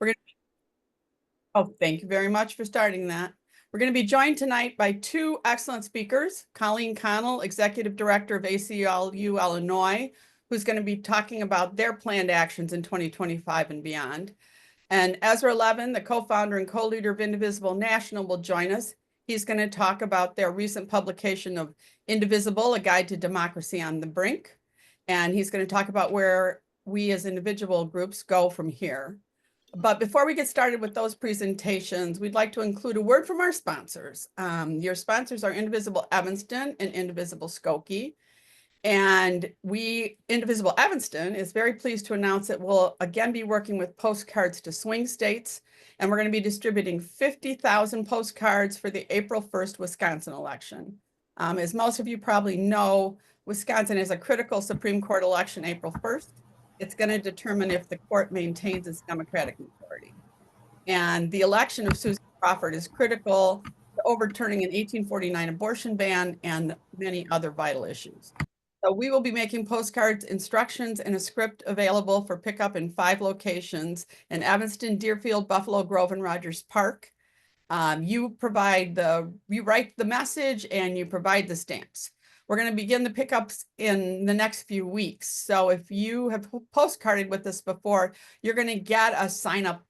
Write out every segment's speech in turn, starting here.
We're going to, oh, thank you very much for starting that. We're going to be joined tonight by two excellent speakers, Colleen Connell, Executive Director of ACLU Illinois, who's going to be talking about their planned actions in 2025 and beyond. And Ezra Levin, the co-founder and co-leader of Indivisible National, will join us. He's going to talk about their recent publication of Indivisible, A Guide to Democracy on the Brink. And he's going to talk about where we as individual groups go from here. But before we get started with those presentations, we'd like to include a word from our sponsors. Your sponsors are Indivisible Evanston and Indivisible Skokie. And Indivisible Evanston is very pleased to announce that we'll again be working with postcards to swing states. And we're going to be distributing 50,000 postcards for the April 1st Wisconsin election. As most of you probably know, Wisconsin is a critical Supreme Court election April 1st. It's going to determine if the court maintains its Democratic majority. And the election of Susan Crawford is critical to overturning an 1849 abortion ban and many other vital issues. So we will be making postcards, instructions, and a script available for pickup in 5 locations in Evanston, Deerfield, Buffalo Grove, and Rogers Park. You write the message and you provide the stamps. We're going to begin the pickups in the next few weeks. So if you have postcarded with us before, you're going to get a sign up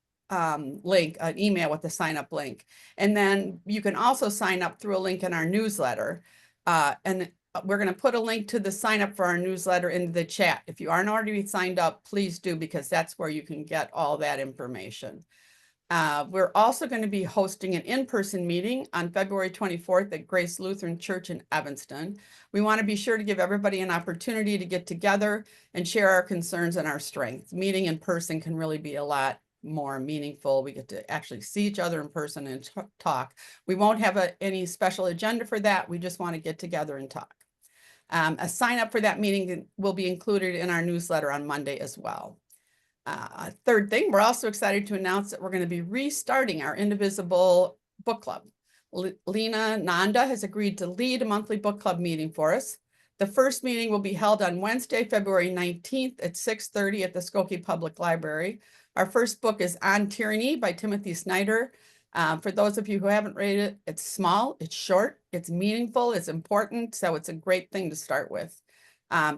link, an email with the sign up link. And then you can also sign up through a link in our newsletter. And we're going to put a link to the sign up for our newsletter in the chat. If you aren't already signed up, please do, because that's where you can get all that information. We're also going to be hosting an in-person meeting on February 24th at Grace Lutheran Church in Evanston. We want to be sure to give everybody an opportunity to get together and share our concerns and our strengths. Meeting in person can really be a lot more meaningful. We get to actually see each other in person and talk. We won't have any special agenda for that. We just want to get together and talk. A sign up for that meeting will be included in our newsletter on Monday as well. Third thing, we're also excited to announce that we're going to be restarting our Indivisible book club. Lena Nanda has agreed to lead a monthly book club meeting for us. The first meeting will be held on Wednesday, February 19th at 6:30 at the Skokie Public Library. Our first book is On Tyranny by Timothy Snyder. For those of you who haven't read it, it's small, it's short, it's meaningful, it's important, so it's a great thing to start with.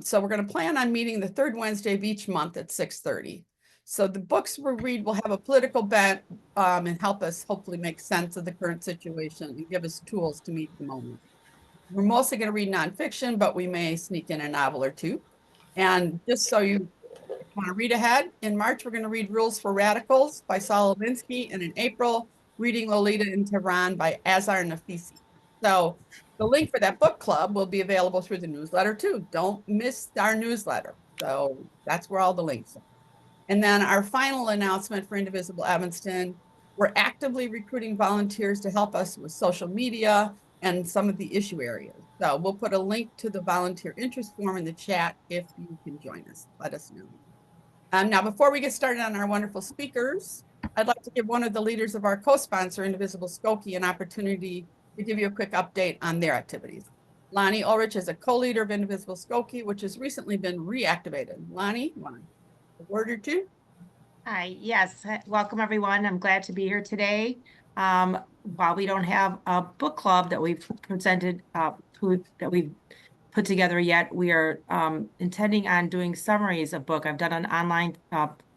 So we're going to plan on meeting the third Wednesday of each month at 6:30. So the books we read will have a political bent and help us hopefully make sense of the current situation and give us tools to meet the moment. We're mostly going to read nonfiction, but we may sneak in a novel or two. And just so you want to read ahead, in March, we're going to read Rules for Radicals by Saul Alinsky, and in April, Reading Lolita in Tehran by Azar Nafisi. So the link for that book club will be available through the newsletter too. Don't miss our newsletter. So that's where all the links are. And then our final announcement for Indivisible Evanston, we're actively recruiting volunteers to help us with social media and some of the issue areas. So we'll put a link to the volunteer interest form in the chat if you can join us. Let us know. Now, before we get started on our wonderful speakers, I'd like to give one of the leaders of our co-sponsor, Indivisible Skokie, an opportunity to give you a quick update on their activities. Lonnie Ulrich is a co-leader of Indivisible Skokie, which has recently been reactivated. Lonnie, you want a word or two? Hi, yes, welcome everyone. I'm glad to be here today. While we don't have a book club that we've presented, that we've put together yet, we are intending on doing summaries of book. I've done an online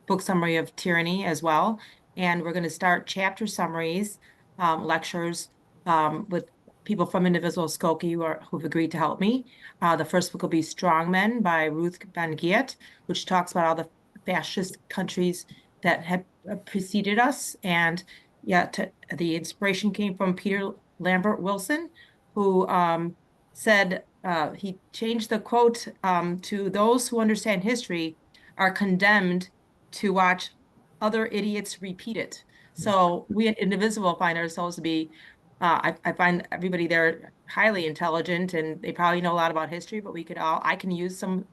book summary of Tyranny as well, and we're going to start chapter summaries, lectures with people from Indivisible Skokie who've agreed to help me. The first book will be Strong Men by Ruth Ben Giat, which talks about all the fascist countries that had preceded us. And the inspiration came from Peter Lambert Wilson, who said, he changed the quote to those who understand history are condemned to watch other idiots repeat it. So we at Indivisible find ourselves to be, I find everybody there highly intelligent, and they probably know a lot about history, but I can use some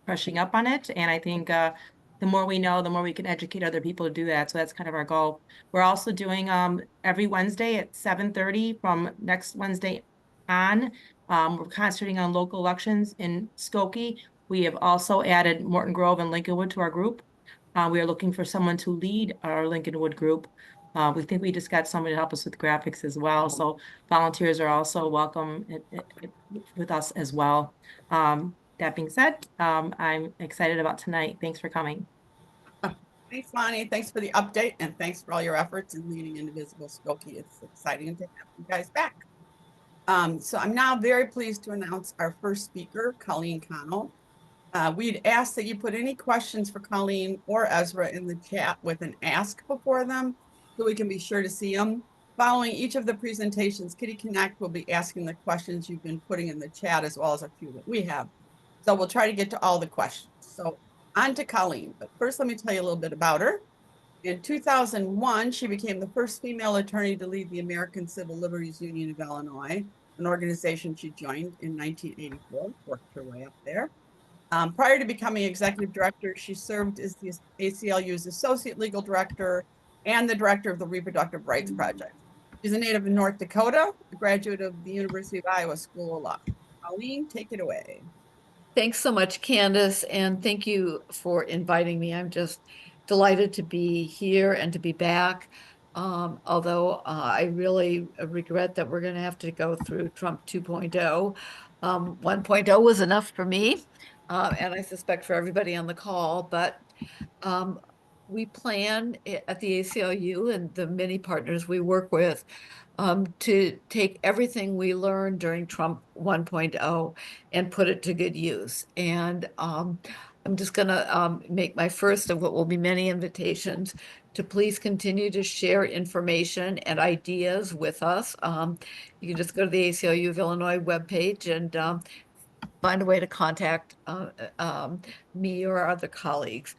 brushing up on it. And I think the more we know, the more we can educate other people to do that. So that's kind of our goal. We're also doing every Wednesday at 7:30 from next Wednesday on. We're concentrating on local elections in Skokie. We have also added Morton Grove and Lincolnwood to our group. We are looking for someone to lead our Lincolnwood group. We think we just got somebody to help us with graphics as well. So volunteers are also welcome with us as well. That being said, I'm excited about tonight. Thanks for coming. Thanks, Lonnie. Thanks for the update and thanks for all your efforts in leading Indivisible Skokie. It's exciting to have you guys back. So I'm now very pleased to announce our first speaker, Colleen Connell. We'd ask that you put any questions for Colleen or Ezra in the chat with an ask before them so we can be sure to see them. Following each of the presentations, Kitty Connect will be asking the questions you've been putting in the chat as well as a few that we have. So we'll try to get to all the questions. So on to Colleen, but first let me tell you a little bit about her. In 2001, she became the first female attorney to lead the American Civil Liberties Union of Illinois, an organization she joined in 1984, worked her way up there. Prior to becoming executive director, she served as the ACLU's associate legal director and the director of the Reproductive Rights Project. She's a native of North Dakota, a graduate of the University of Iowa School of Law. Colleen, take it away. Thanks so much, Candace, and thank you for inviting me. I'm just delighted to be here and to be back. Although I really regret that we're going to have to go through Trump 2.0. 1.0 was enough for me, and I suspect for everybody on the call, but we plan at the ACLU and the many partners we work with to take everything we learned during Trump 1.0 and put it to good use. And I'm just going to make my first of what will be many invitations to please continue to share information and ideas with us. You can just go to the ACLU of Illinois webpage and find a way to contact me or our other colleagues.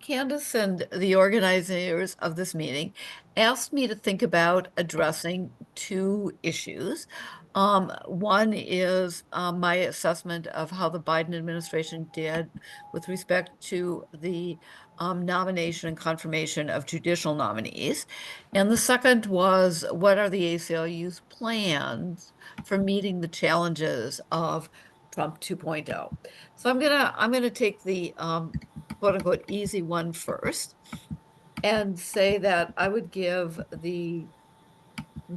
Candace and the organizers of this meeting asked me to think about addressing two issues. One is my assessment of how the Biden administration did with respect to the nomination and confirmation of judicial nominees. And the second was, what are the ACLU's plans for meeting the challenges of Trump 2.0? So I'm gonna take the quote unquote easy one first and say that I would give the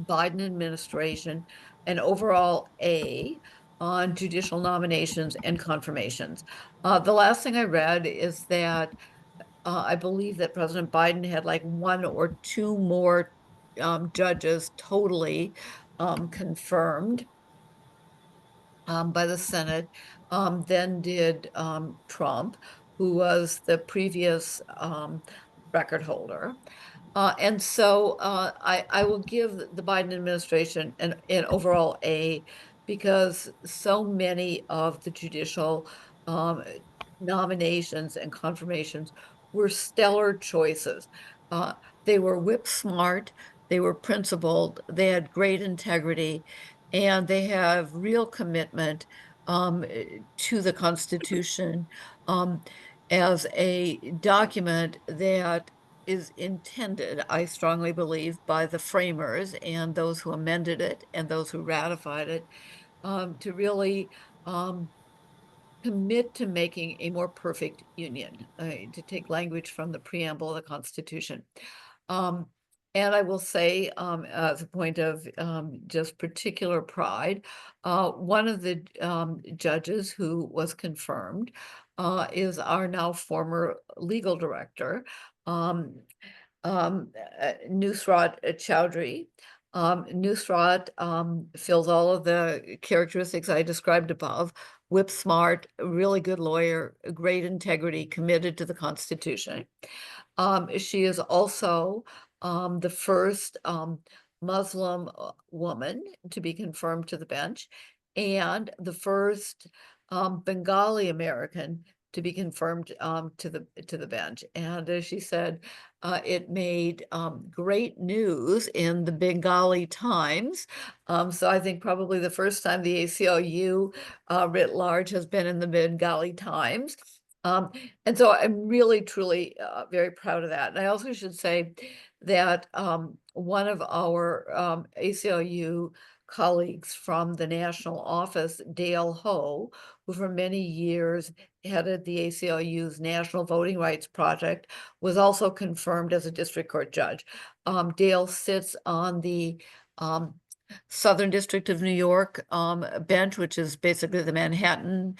Biden administration an overall A on judicial nominations and confirmations. The last thing I read is that I believe that President Biden had like one or two more judges totally confirmed by the Senate than did Trump, who was the previous record holder. And so I will give the Biden administration an overall A because so many of the judicial nominations and confirmations were stellar choices. They were whip smart, they were principled, they had great integrity, and they have real commitment to the Constitution as a document that is intended, I strongly believe, by the framers and those who amended it and those who ratified it to really commit to making a more perfect union, to take language from the preamble of the Constitution. And I will say, as a point of just particular pride, one of the judges who was confirmed is our now former legal director, Nusrat Chowdhury. Nusrat fills all of the characteristics I described above: whip smart, really good lawyer, great integrity, committed to the Constitution. She is also the first Muslim woman to be confirmed to the bench and the first Bengali American to be confirmed to the bench. And as she said, it made great news in the Bengali Times. So I think probably the first time the ACLU writ large has been in the Bengali Times. And so I'm really, truly very proud of that. And I also should say that one of our ACLU colleagues from the national office, Dale Ho, who for many years headed the ACLU's National Voting Rights Project, was also confirmed as a district court judge. Dale sits on the Southern District of New York bench, which is basically the Manhattan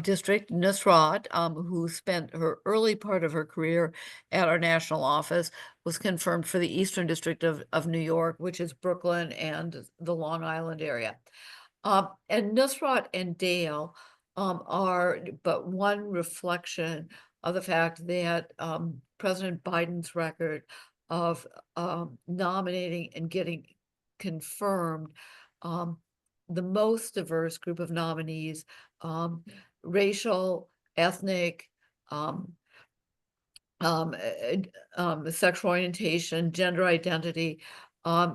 district. Nusrat, who spent her early part of her career at our national office, was confirmed for the Eastern District of New York, which is Brooklyn and the Long Island area. And Nusrat and Dale are but one reflection of the fact that President Biden's record of nominating and getting confirmed the most diverse group of nominees, racial, ethnic, sexual orientation, gender identity.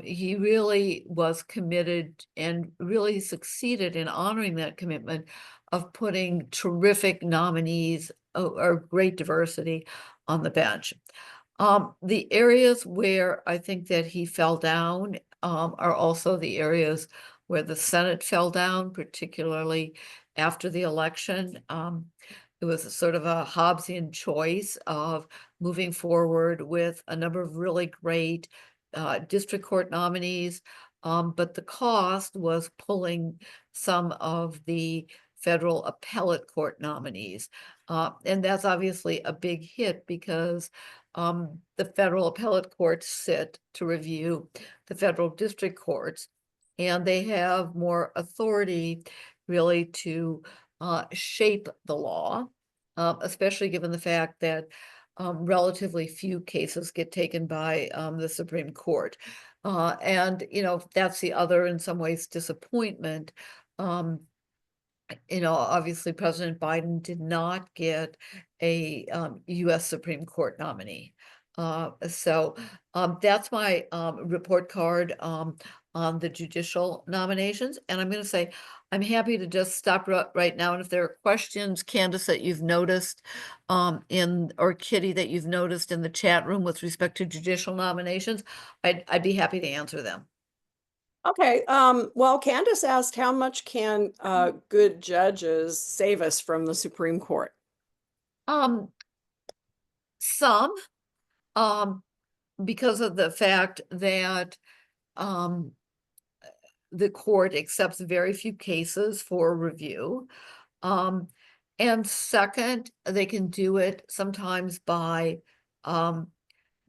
He really was committed and really succeeded in honoring that commitment of putting terrific nominees or great diversity on the bench. The areas where I think that he fell down are also the areas where the Senate fell down, particularly after the election. It was a sort of a Hobbesian choice of moving forward with a number of really great district court nominees, but the cost was pulling some of the federal appellate court nominees. And that's obviously a big hit because the federal appellate courts sit to review the federal district courts, and they have more authority really to shape the law, especially given the fact that relatively few cases get taken by the Supreme Court. And, that's the other, in some ways, disappointment. Obviously President Biden did not get a US Supreme Court nominee. So that's my report card on the judicial nominations. And I'm going to say, I'm happy to just stop right now. And if there are questions, Candace, that you've noticed or Kitty, that you've noticed in the chat room with respect to judicial nominations, I'd be happy to answer them. Okay, well, Candace asked, how much can good judges save us from the Supreme Court? Some, because of the fact that the court accepts very few cases for review. And second, they can do it sometimes by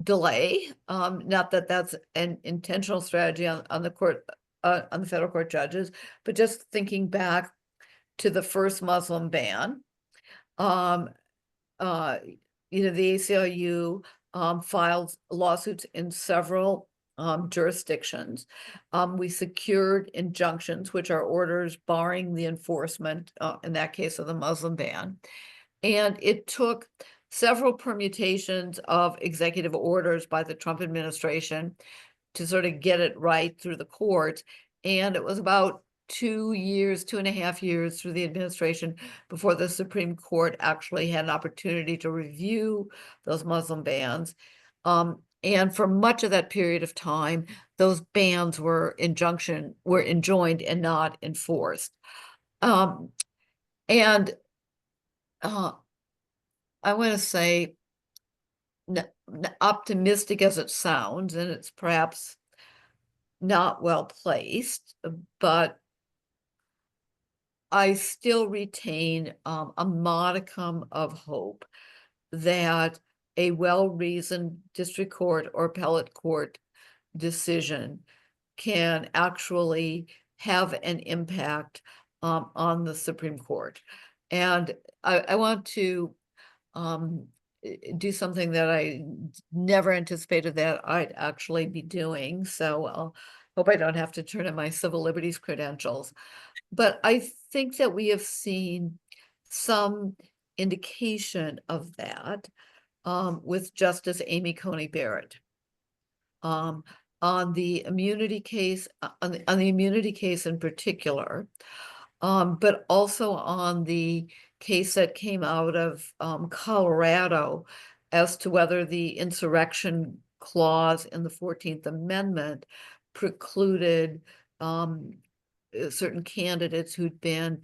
delay. Not that that's an intentional strategy on the court, on the federal court judges, but just thinking back to the first Muslim ban, the ACLU filed lawsuits in several jurisdictions. We secured injunctions, which are orders barring the enforcement, in that case, of the Muslim ban. And it took several permutations of executive orders by the Trump administration to sort of get it right through the court. And it was about 2.5 years through the administration before the Supreme Court actually had an opportunity to review those Muslim bans. And for much of that period of time, those bans were enjoined and not enforced. And I want to say, optimistic as it sounds, and it's perhaps not well placed, but I still retain a modicum of hope that a well-reasoned district court or appellate court decision can actually have an impact on the Supreme Court. And I want to do something that I never anticipated that I'd actually be doing. So I'll hope I don't have to turn in my civil liberties credentials. But I think that we have seen some indication of that with Justice Amy Coney Barrett. On the immunity case, on the immunity case in particular, but also on the case that came out of Colorado as to whether the insurrection clause in the 14th Amendment precluded certain candidates who'd been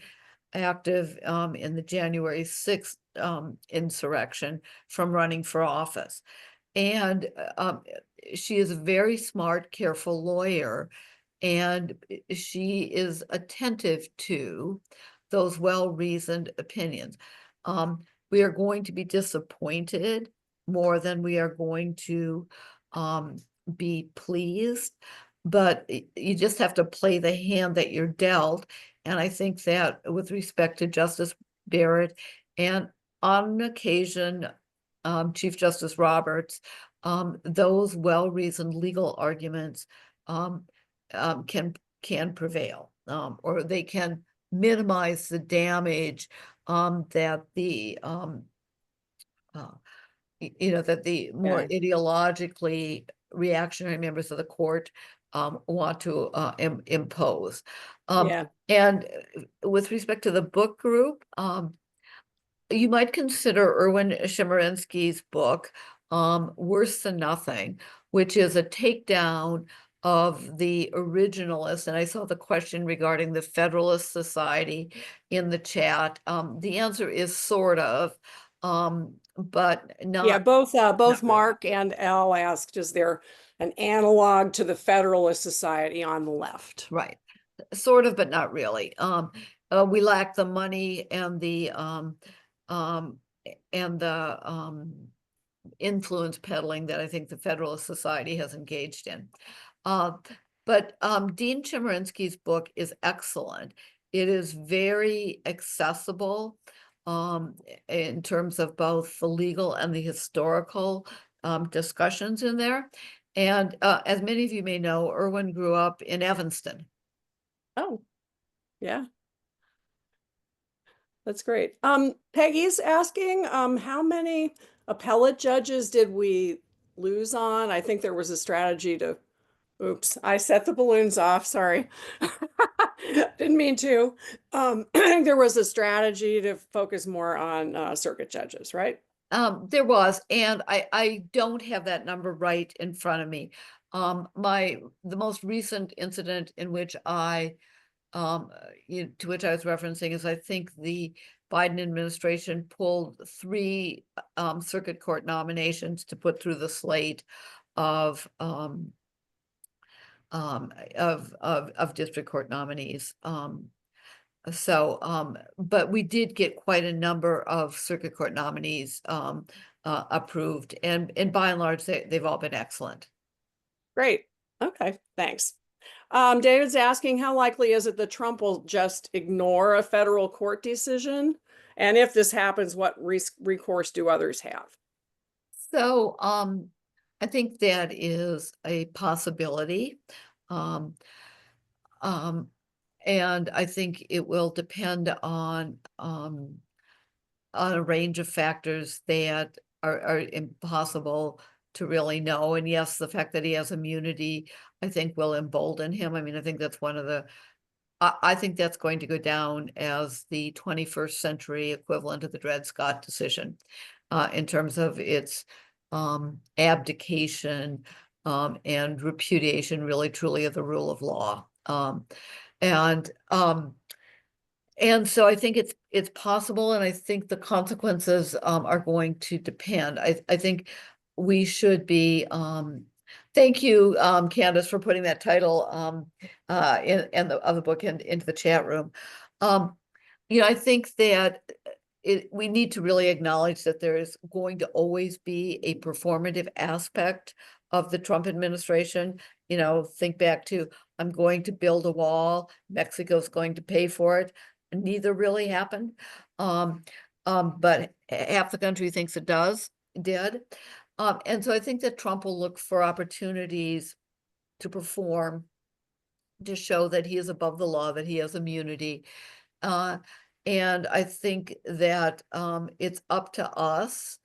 active in the January 6th insurrection from running for office. And she is a very smart, careful lawyer, and she is attentive to those well-reasoned opinions. We are going to be disappointed more than we are going to be pleased, but you just have to play the hand that you're dealt. And I think that with respect to Justice Barrett and on occasion, Chief Justice Roberts, those well-reasoned legal arguments can prevail, or they can minimize the damage that the that the more ideologically reactionary members of the court want to impose. And with respect to the book group, you might consider Erwin Chemerinsky's book, Worse Than Nothing, which is a takedown of the originalists. And I saw the question regarding the Federalist Society in the chat. The answer is sort of, but not. Yeah, both Mark and Al asked, is there an analog to the Federalist Society on the left? Right. Sort of, but not really. We lack the money and the influence peddling that I think the Federalist Society has engaged in. But Dean Chemerinsky's book is excellent. It is very accessible in terms of both the legal and the historical discussions in there. And as many of you may know, Erwin grew up in Evanston. Oh, yeah. That's great. Peggy's asking, how many appellate judges did we lose on? I think there was a strategy to, oops, I set the balloons off, sorry. Didn't mean to. I think there was a strategy to focus more on circuit judges, right? There was, and I don't have that number right in front of me. The most recent incident in which to which I was referencing is I think the Biden administration pulled 3 circuit court nominations to put through the slate of district court nominees. But we did get quite a number of circuit court nominees approved, and by and large, they've all been excellent. Great. Okay, thanks. David's asking, how likely is it that Trump will just ignore a federal court decision? And if this happens, what recourse do others have? So I think that is a possibility. And I think it will depend on a range of factors that are impossible to really know. And yes, the fact that he has immunity, I think, will embolden him. I mean, I think that's one of the, I think that's going to go down as the 21st century equivalent of the Dred Scott decision in terms of its abdication and repudiation, really, truly, of the rule of law. And so I think it's possible, and I think the consequences are going to depend. I think we should be. Thank you, Candace, for putting that title of the book into the chat room. I think that we need to really acknowledge that there is going to always be a performative aspect of the Trump administration. Think back to, I'm going to build a wall, Mexico's going to pay for it. Neither really happened, but half the country thinks it did. And so I think that Trump will look for opportunities to perform, to show that he is above the law, that he has immunity. And I think that it's up to us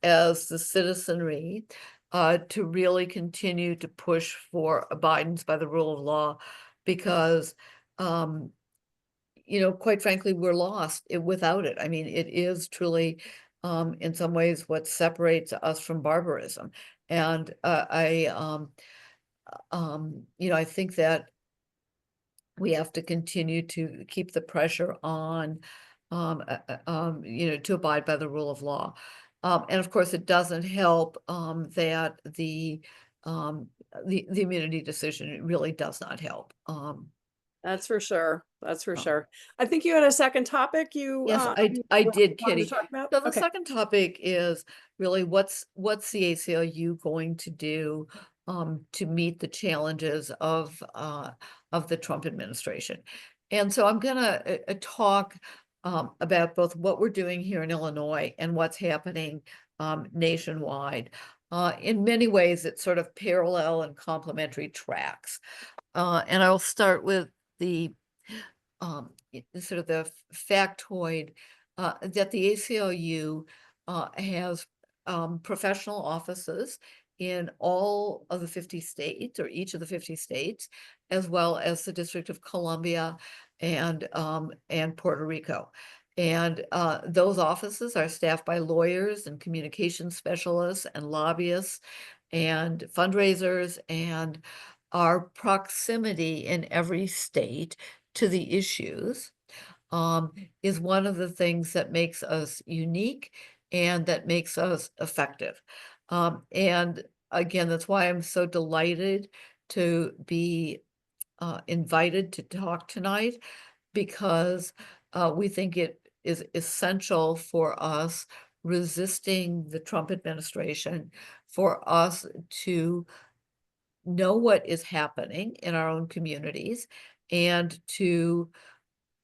as the citizenry to really continue to push for abidance by the rule of law, because quite frankly, we're lost without it. I mean, it is truly, in some ways, what separates us from barbarism. And I think that we have to continue to keep the pressure on, to abide by the rule of law. And of course, it doesn't help that the immunity decision, it really does not help. That's for sure. That's for Oh. sure. I think you had a second topic you Yes, I did, wanted to Kitty. talk about. So the Okay. second topic is really what's the ACLU going to do to meet the challenges of the Trump administration. And so I'm gonna talk about both what we're doing here in Illinois and what's happening nationwide. In many ways, it's sort of parallel and complementary tracks. And I'll start with the sort of the factoid that the ACLU has professional offices in all of the 50 states, or each of the 50 states, as well as the District of Columbia and Puerto Rico. And those offices are staffed by lawyers and communication specialists and lobbyists and fundraisers, and our proximity in every state to the issues is one of the things that makes us unique and that makes us effective. And again, that's why I'm so delighted to be invited to talk tonight, because we think it is essential for us resisting the Trump administration, for us to know what is happening in our own communities and to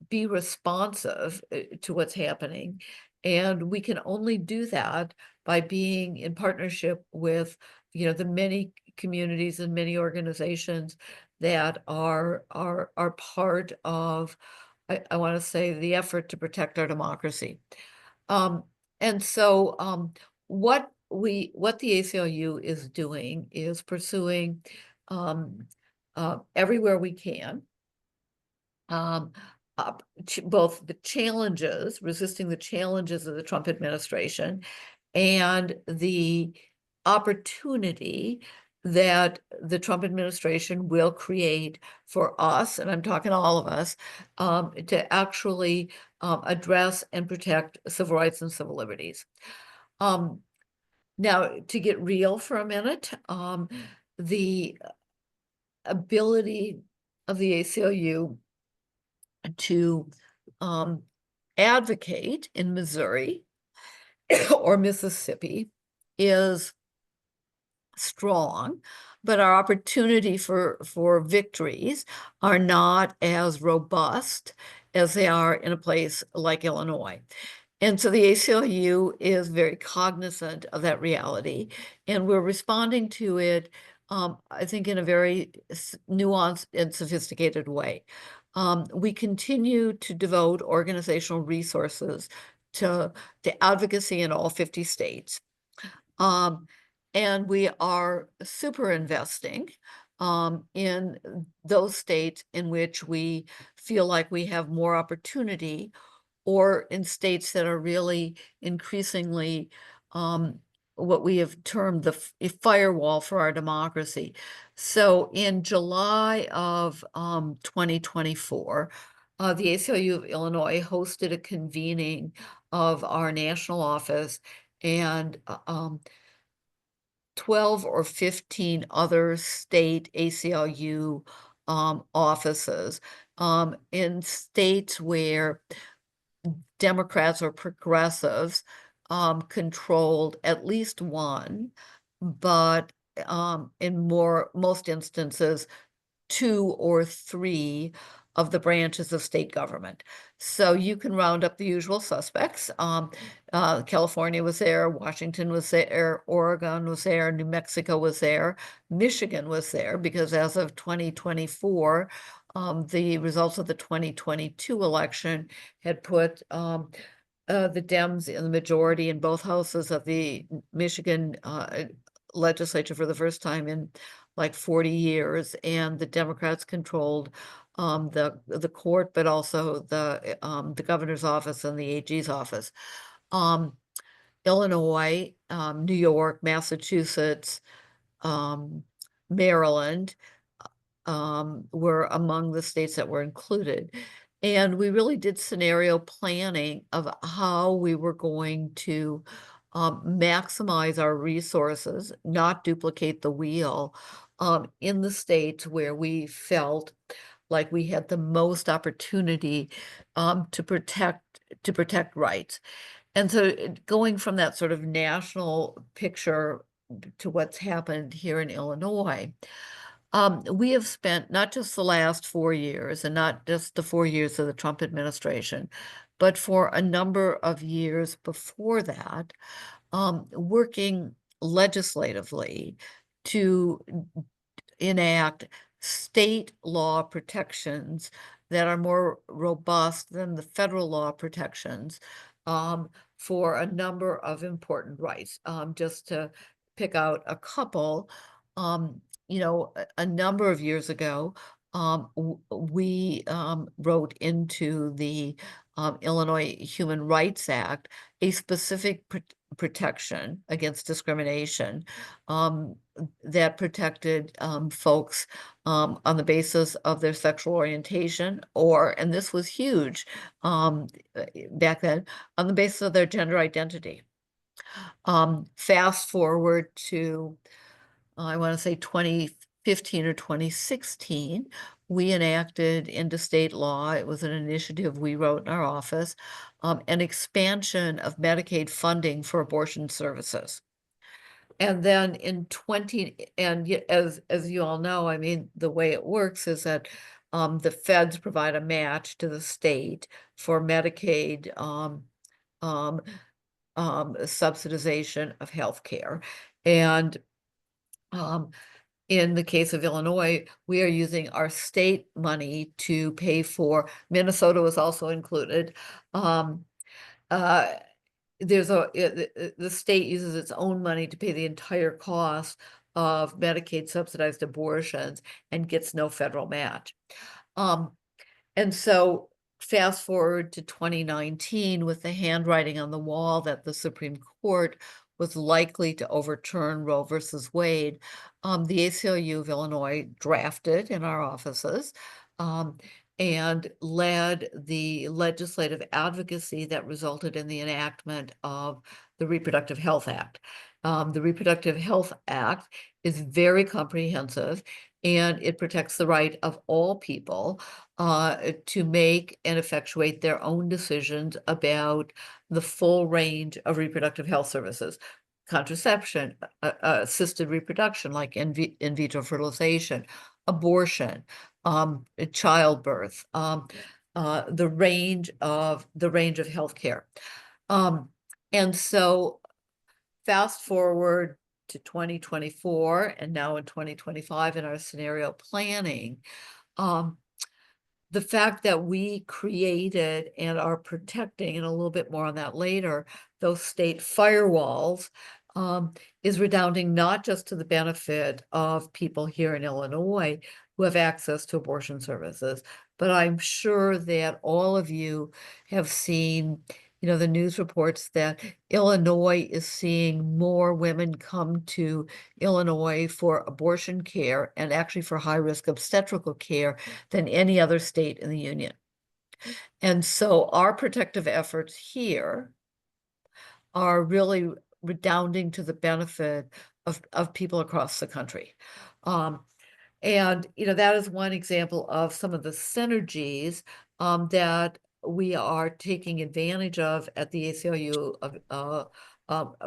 be responsive to what's happening. And we can only do that by being in partnership with, the many communities and many organizations that are part of, I want to say, the effort to protect our democracy. And so what the ACLU is doing is pursuing everywhere we can both the challenges, resisting the challenges of the Trump administration, and the opportunity that the Trump administration will create for us, and I'm talking all of us, to actually address and protect civil rights and civil liberties. Now, to get real for a minute, the ability of the ACLU to advocate in Missouri or Mississippi is strong, but our opportunity for victories are not as robust as they are in a place like Illinois. And so the ACLU is very cognizant of that reality, and we're responding to it, I think, in a very nuanced and sophisticated way. We continue to devote organizational resources to advocacy in all 50 states. And we are super investing in those states in which we feel like we have more opportunity, or in states that are really increasingly what we have termed the firewall for our democracy. So in July of 2024, the ACLU of Illinois hosted a convening of our national office and 12 or 15 other state ACLU offices in states where Democrats or progressives controlled at least one, but in most instances, 2 or 3 of the branches of state government. So you can round up the usual suspects. California was there, Washington was there, Oregon was there, New Mexico was there, Michigan was there, because as of 2024, the results of the 2022 election had put the Dems in the majority in both houses of the Michigan legislature for the first time in like 40 years, and the Democrats controlled the court, but also the governor's office and the AG's office. Illinois, New York, Massachusetts, Maryland were among the states that were included. And we really did scenario planning of how we were going to maximize our resources, not duplicate the wheel in the states where we felt like we had the most opportunity to protect rights. And so going from that sort of national picture to what's happened here in Illinois, we have spent not just the last 4 years and not just the 4 years of the Trump administration, but for a number of years before that, working legislatively to enact state law protections that are more robust than the federal law protections for a number of important rights. Just to pick out a couple, a number of years ago, we wrote into the Illinois Human Rights Act a specific protection against discrimination that protected folks on the basis of their sexual orientation, and this was huge back then, on the basis of their gender identity. Fast forward to, I want to say 2015 or 2016, we enacted into state law, it was an initiative we wrote in our office, an expansion of Medicaid funding for abortion services. And then as you all know, I mean, the way it works is that the feds provide a match to the state for Medicaid subsidization of healthcare. And in the case of Illinois, we are using our state money to pay for, Minnesota was also included. The state uses its own money to pay the entire cost of Medicaid subsidized abortions and gets no federal match. And so fast forward to 2019 with the handwriting on the wall that the Supreme Court was likely to overturn Roe versus Wade, the ACLU of Illinois drafted in our offices and led the legislative advocacy that resulted in the enactment of the Reproductive Health Act. The Reproductive Health Act is very comprehensive, and it protects the right of all people to make and effectuate their own decisions about the full range of reproductive health services: contraception, assisted reproduction like in vitro fertilization, abortion, childbirth, the range of healthcare. And so fast forward to 2024 and now in 2025 in our scenario planning, the fact that we created and are protecting, and a little bit more on that later, those state firewalls is redounding not just to the benefit of people here in Illinois who have access to abortion services, but I'm sure that all of you have seen, the news reports that Illinois is seeing more women come to Illinois for abortion care and actually for high-risk obstetrical care than any other state in the union. And so our protective efforts here are really redounding to the benefit of people across the country. And that is one example of some of the synergies that we are taking advantage of at the ACLU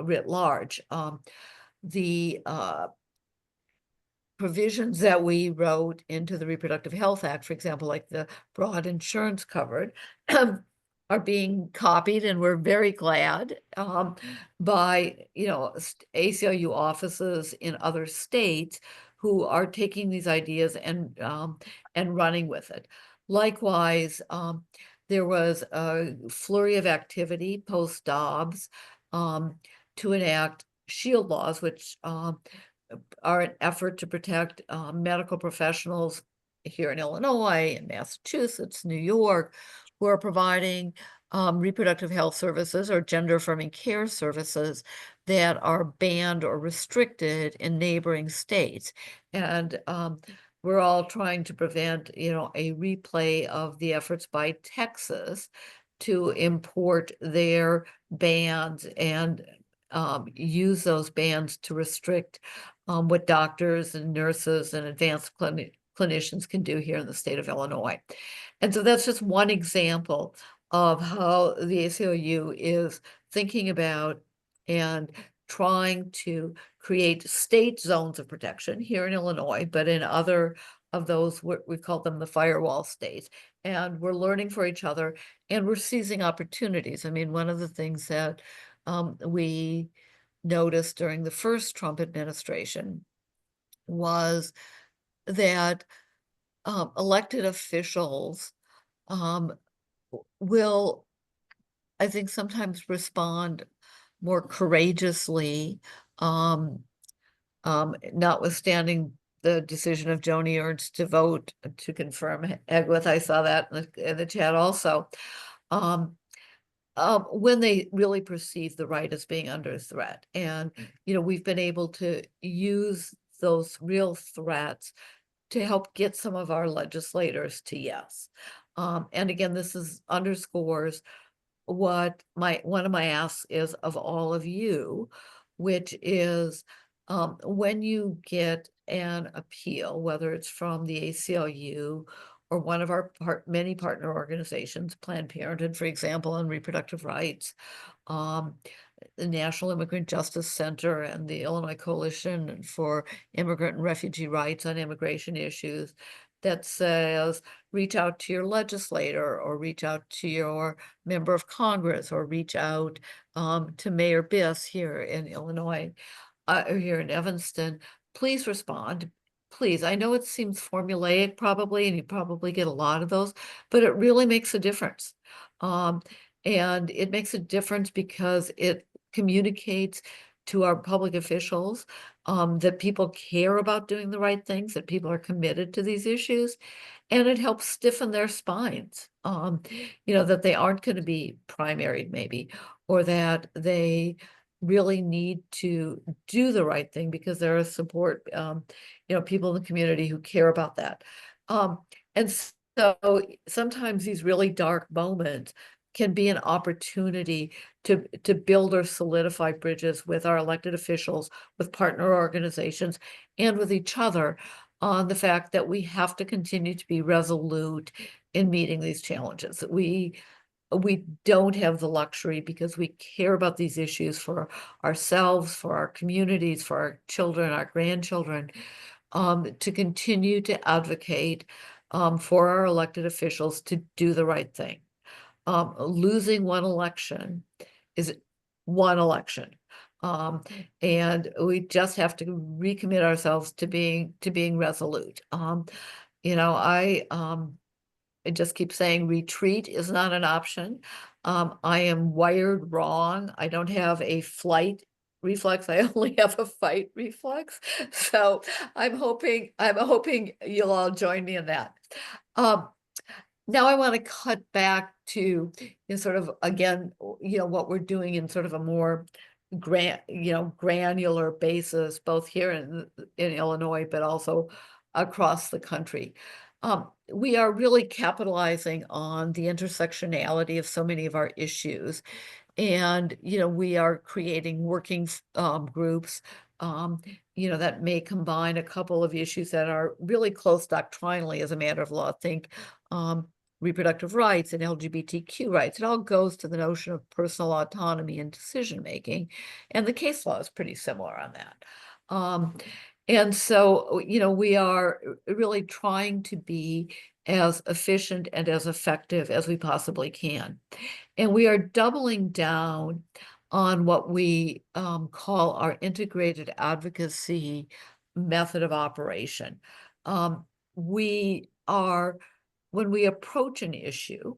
writ large. The provisions that we wrote into the Reproductive Health Act, for example, like the broad insurance covered, are being copied, and we're very glad by ACLU offices in other states who are taking these ideas and running with it. Likewise, there was a flurry of activity post-Dobbs to enact SHIELD laws, which are an effort to protect medical professionals here in Illinois, in Massachusetts, New York, who are providing reproductive health services or gender affirming care services that are banned or restricted in neighboring states. And we're all trying to prevent, a replay of the efforts by Texas to import their bans and use those bans to restrict what doctors and nurses and advanced clinicians can do here in the state of Illinois. And so that's just one example of how the ACLU is thinking about and trying to create state zones of protection here in Illinois, but in other of those, we call them the firewall states. And we're learning for each other and we're seizing opportunities. I mean, one of the things that we noticed during the first Trump administration was that elected officials will, I think, sometimes respond more courageously, notwithstanding the decision of Joni Ernst to vote to confirm Egwith. I saw that in the chat also. When they really perceive the right as being under threat. And, we've been able to use those real threats to help get some of our legislators to yes. And again, this underscores what one of my asks is of all of you, which is when you get an appeal, whether it's from the ACLU or one of our many partner organizations, Planned Parenthood, for example, on reproductive rights, the National Immigrant Justice Center and the Illinois Coalition for Immigrant and Refugee Rights on immigration issues, that says, reach out to your legislator or reach out to your member of Congress or reach out to Mayor Biss here in Illinois, or here in Evanston, please respond. Please, I know it seems formulaic probably, and you probably get a lot of those, but it really makes a difference. And it makes a difference because it communicates to our public officials that people care about doing the right things, that people are committed to these issues, and it helps stiffen their spines, that they aren't going to be primaried maybe, or that they really need to do the right thing because there are support, people in the community who care about that. And so sometimes these really dark moments can be an opportunity to build or solidify bridges with our elected officials, with partner organizations, and with each other on the fact that we have to continue to be resolute in meeting these challenges. We don't have the luxury, because we care about these issues for ourselves, for our communities, for our children, our grandchildren, to continue to advocate for our elected officials to do the right thing. Losing one election is one election. And we just have to recommit ourselves to being resolute. I just keep saying retreat is not an option. I am wired wrong. I don't have a flight reflex. I only have a fight reflex. So I'm hoping you'll all join me in that. Now I want to cut back to sort of, again, what we're doing in sort of a more granular basis, both here in Illinois, but also across the country. We are really capitalizing on the intersectionality of so many of our issues. And, we are creating working groups, that may combine a couple of issues that are really close doctrinally as a matter of law. Think reproductive rights and LGBTQ rights. It all goes to the notion of personal autonomy and decision-making. And the case law is pretty similar on that. And so, we are really trying to be as efficient and as effective as we possibly can. And we are doubling down on what we call our integrated advocacy method of operation. When we approach an issue,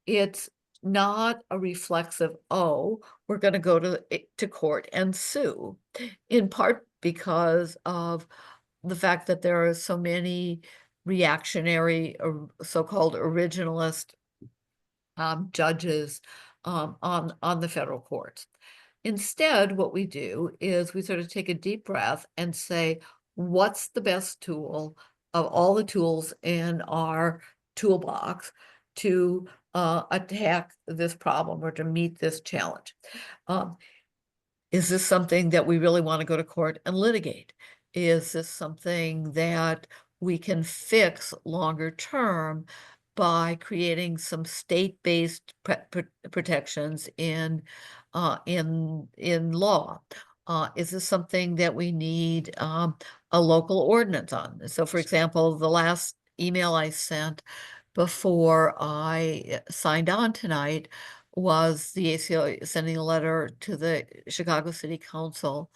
it's not a reflexive, we're going to go to court and sue, in part because of the fact that there are so many reactionary or so-called originalist judges on the federal courts. Instead, what we do is we sort of take a deep breath and say, what's the best tool of all the tools in our toolbox to attack this problem or to meet this challenge? Is this something that we really want to go to court and litigate? Is this something that we can fix longer term by creating some state-based protections in law? Is this something that we need a local ordinance on? So, for example, the last email I sent before I signed on tonight was the ACLU sending a letter to the Chicago City Council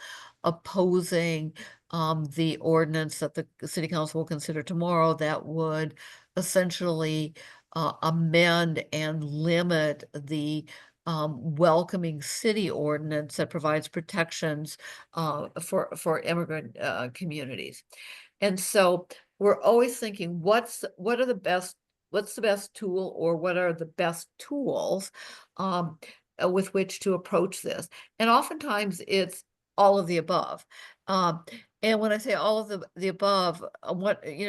opposing the ordinance that the City Council will consider tomorrow that would essentially amend and limit the welcoming city ordinance that provides protections for immigrant communities. And so we're always thinking, what's the best tool, or what are the best tools with which to approach this? And oftentimes it's all of the above. And when I say all of the above,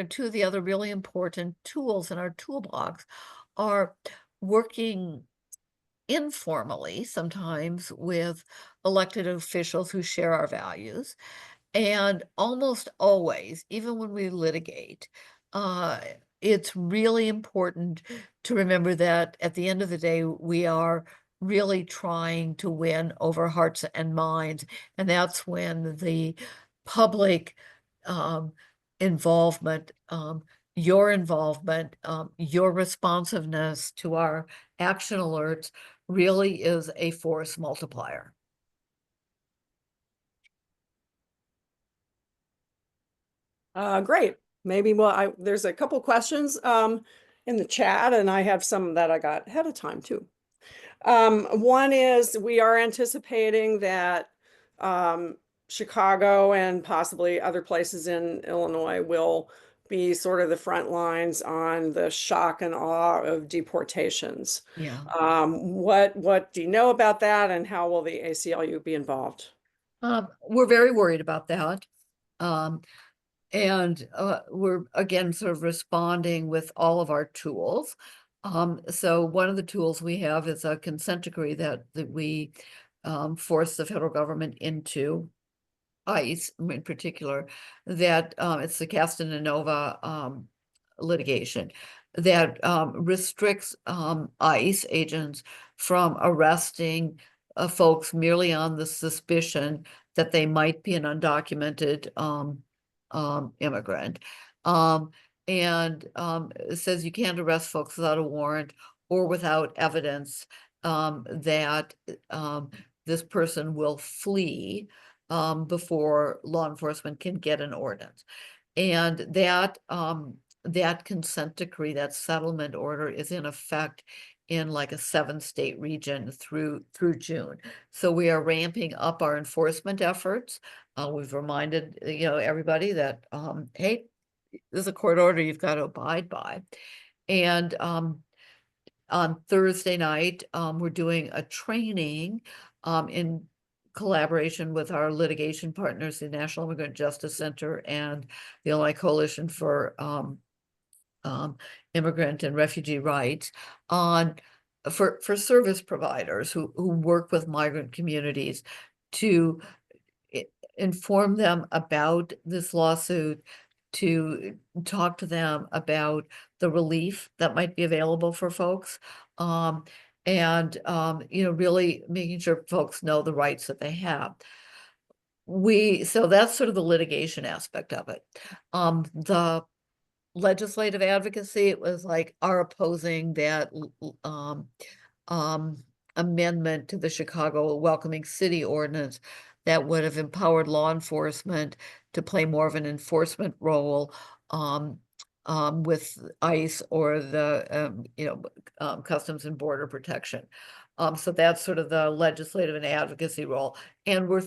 two of the other really important tools in our toolbox are working informally, sometimes with elected officials who share our values. And almost always, even when we litigate, it's really important to remember that at the end of the day, we are really trying to win over hearts and minds. And that's when the public involvement, your involvement, your responsiveness to our action alerts really is a force multiplier. Great. Maybe, there's a couple questions in the chat, and I have some that I got ahead of time too. One is, we are anticipating that Chicago and possibly other places in Illinois will be sort of the front lines on the shock and awe of deportations. Yeah. What do you know about that, and how will the ACLU be involved? We're very worried about that. And we're, again, sort of responding with all of our tools. So one of the tools we have is a consent decree that we force the federal government into, ICE in particular, that it's the Casta Nova litigation that restricts ICE agents from arresting folks merely on the suspicion that they might be an undocumented immigrant. It says you can't arrest folks without a warrant or without evidence that this person will flee before law enforcement can get an ordinance. And that consent decree, that settlement order, is in effect in like a 7-state region through June. So we are ramping up our enforcement efforts. We've reminded everybody that hey, there's a court order you've got to abide by. And on Thursday night, we're doing a training in collaboration with our litigation partners, the National Immigrant Justice Center and the Illinois Coalition for Immigrant and Refugee Rights, for service providers who work with migrant communities, to inform them about this lawsuit, to talk to them about the relief that might be available for folks, and really making sure folks know the rights that they have. So that's sort of the litigation aspect of it. The legislative advocacy, it was like our opposing that amendment to the Chicago Welcoming City Ordinance that would have empowered law enforcement to play more of an enforcement role with ICE or the Customs and Border Protection. So that's sort of the legislative and advocacy role. And we're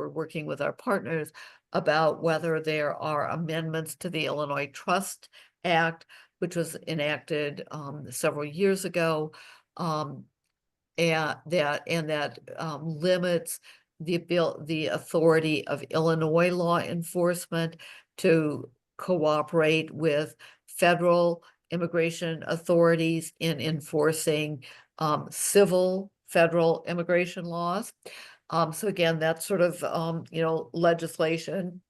working with our partners about whether there are amendments to the Illinois Trust Act, which was enacted several years ago, and that limits the authority of Illinois law enforcement to cooperate with federal immigration authorities in enforcing civil federal immigration laws. So again, that's sort of legislation.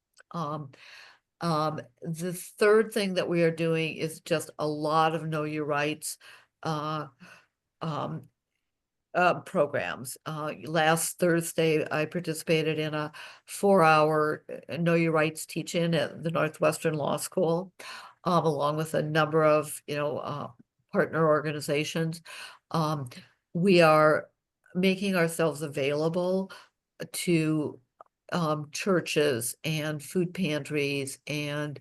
The third thing that we are doing is just a lot of Know Your Rights programs. Last Thursday, I participated in a 4-hour Know Your Rights teach-in at the Northwestern Law School, along with a number of, partner organizations. We are making ourselves available to churches and food pantries and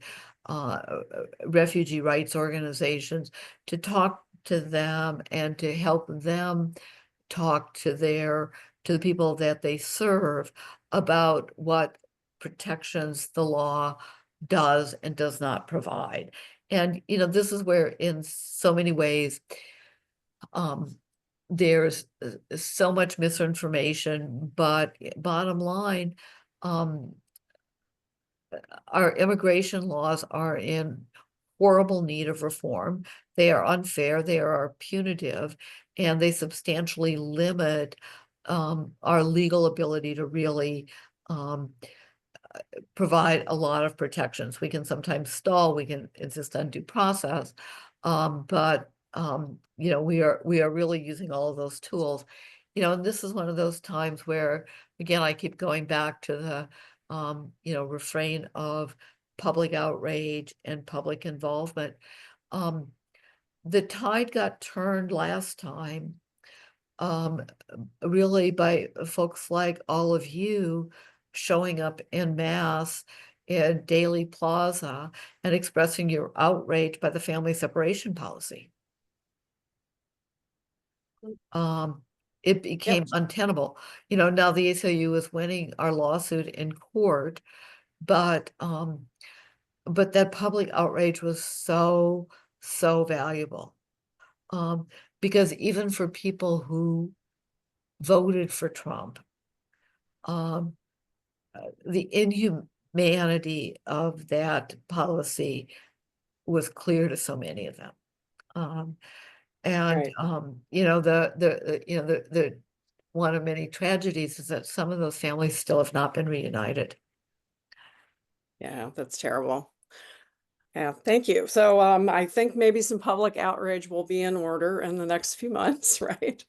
refugee rights organizations to talk to them and to help them talk to the people that they serve about what protections the law does and does not provide. And, this is where in so many ways, there's so much misinformation, but bottom line, our immigration laws are in horrible need of reform. They are unfair, they are punitive, and they substantially limit our legal ability to really provide a lot of protections. We can sometimes stall, we can insist on due process, but we are really using all of those tools. And this is one of those times where, again, I keep going back to the refrain of public outrage and public involvement. The tide got turned last time, really by folks like all of you showing up en masse in Daily Plaza and expressing your outrage by the family separation policy. It became untenable. Now the ACLU is winning our lawsuit in court, but that public outrage was so valuable. Because even for people who voted for Trump, the inhumanity of that policy was clear to so many of them. And the one of many tragedies is that some of those families still have not been reunited. Yeah, that's terrible. Yeah, thank you. So I think maybe some public outrage will be in order in the next few months, right?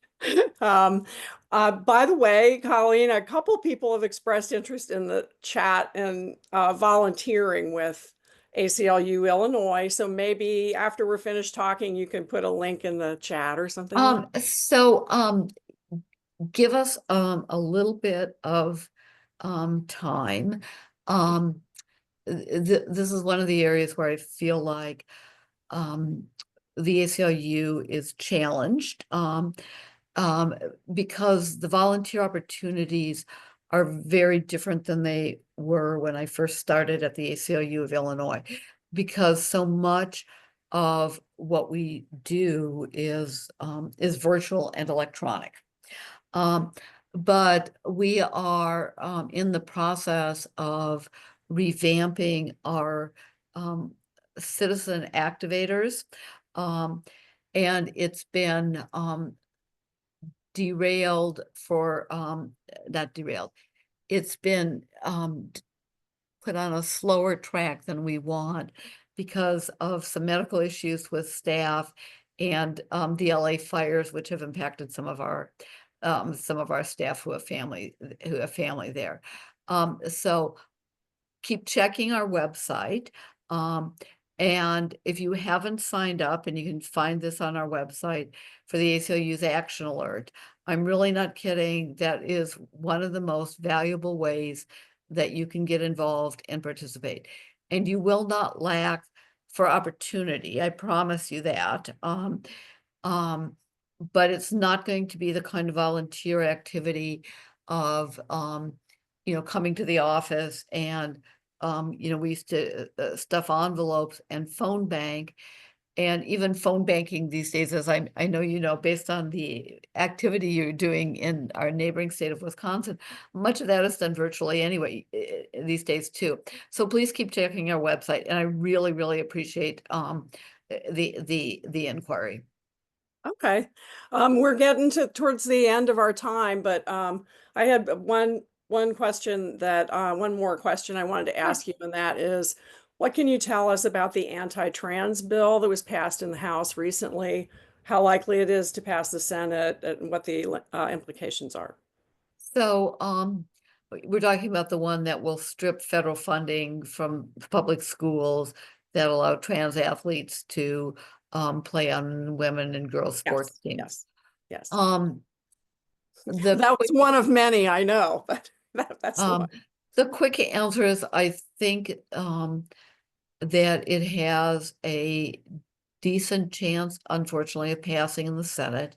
By the way, Colleen, a couple people have expressed interest in the chat and volunteering with ACLU Illinois. So maybe after we're finished talking, you can put a link in the chat or something. Give us a little bit of time. This is one of the areas where I feel like the ACLU is challenged because the volunteer opportunities are very different than they were when I first started at the ACLU of Illinois, because so much of what we do is virtual and electronic. But we are in the process of revamping our citizen activators, and it's been derailed for not derailed. It's been put on a slower track than we want because of some medical issues with staff and the LA fires, which have impacted some of our staff who have family there. So keep checking our website. And if you haven't signed up, and you can find this on our website for the ACLU's Action Alert, I'm really not kidding. That is one of the most valuable ways that you can get involved and participate. And you will not lack for opportunity. I promise you that. But it's not going to be the kind of volunteer activity of, coming to the office and, we used to stuff envelopes and phone bank. and even phone banking these days, as I know you know, based on the activity you're doing in our neighboring state of Wisconsin, much of that is done virtually anyway these days too. So please keep checking our website, and I really, really appreciate the inquiry. Okay. We're getting towards the end of our time, but I had one question that one more question I wanted to ask you, and that is, what can you tell us about the anti-trans bill that was passed in the House recently? How likely it is to pass the Senate, and what the implications are? So we're talking about the one that will strip federal funding from public schools that allow trans athletes to play on women and girls sports teams. Yes. Yes. The That was one of many, I know, but that's the one. the quick answer is I think that it has a decent chance, unfortunately, of passing in the Senate.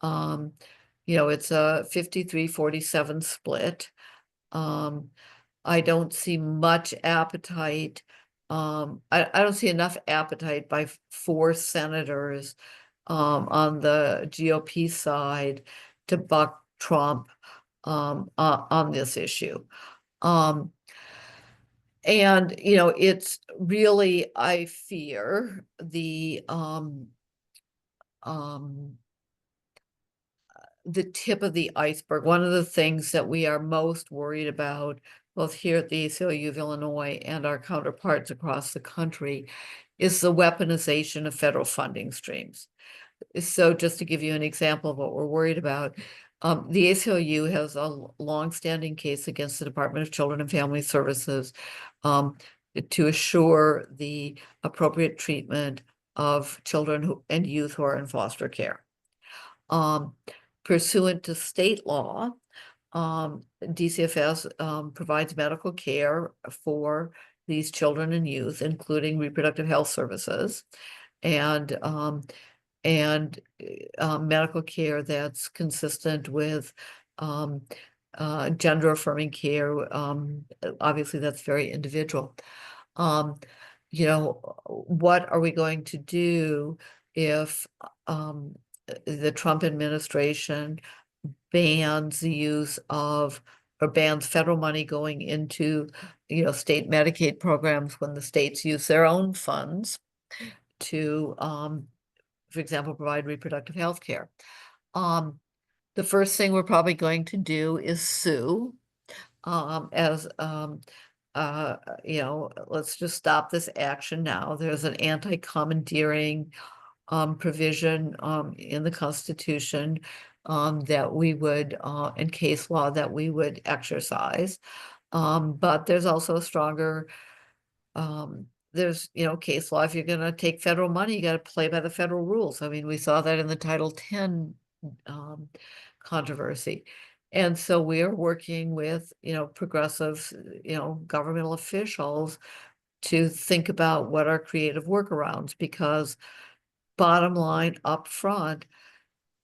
You know, it's a 53-47 split. I don't see much appetite. I don't see enough appetite by 4 senators on the GOP side to buck Trump on this issue. And you know, it's really, I fear, the tip of the iceberg. One of the things that we are most worried about, both here at the ACLU of Illinois and our counterparts across the country, is the weaponization of federal funding streams. So just to give you an example of what we're worried about, the ACLU has a longstanding case against the Department of Children and Family Services to assure the appropriate treatment of children and youth who are in foster care. Pursuant to state law, DCFS provides medical care for these children and youth, including reproductive health services, and medical care that's consistent with gender affirming care. Obviously, that's very individual. You know, what are we going to do if the Trump administration bans the use of, or bans federal money going into, you know, state Medicaid programs when the states use their own funds to, for example, provide reproductive health care? The first thing we're probably going to do is sue, as you know, let's just stop this action now. There's an anti-commandeering provision in the Constitution that we would, in case law, that we would exercise. But there's also a stronger, there's, you know, case law. If you're going to take federal money, you got to play by the federal rules. I mean, we saw that in the Title X controversy. And so we are working with, you know, progressive, you know, governmental officials to think about what are creative workarounds, because bottom line up front,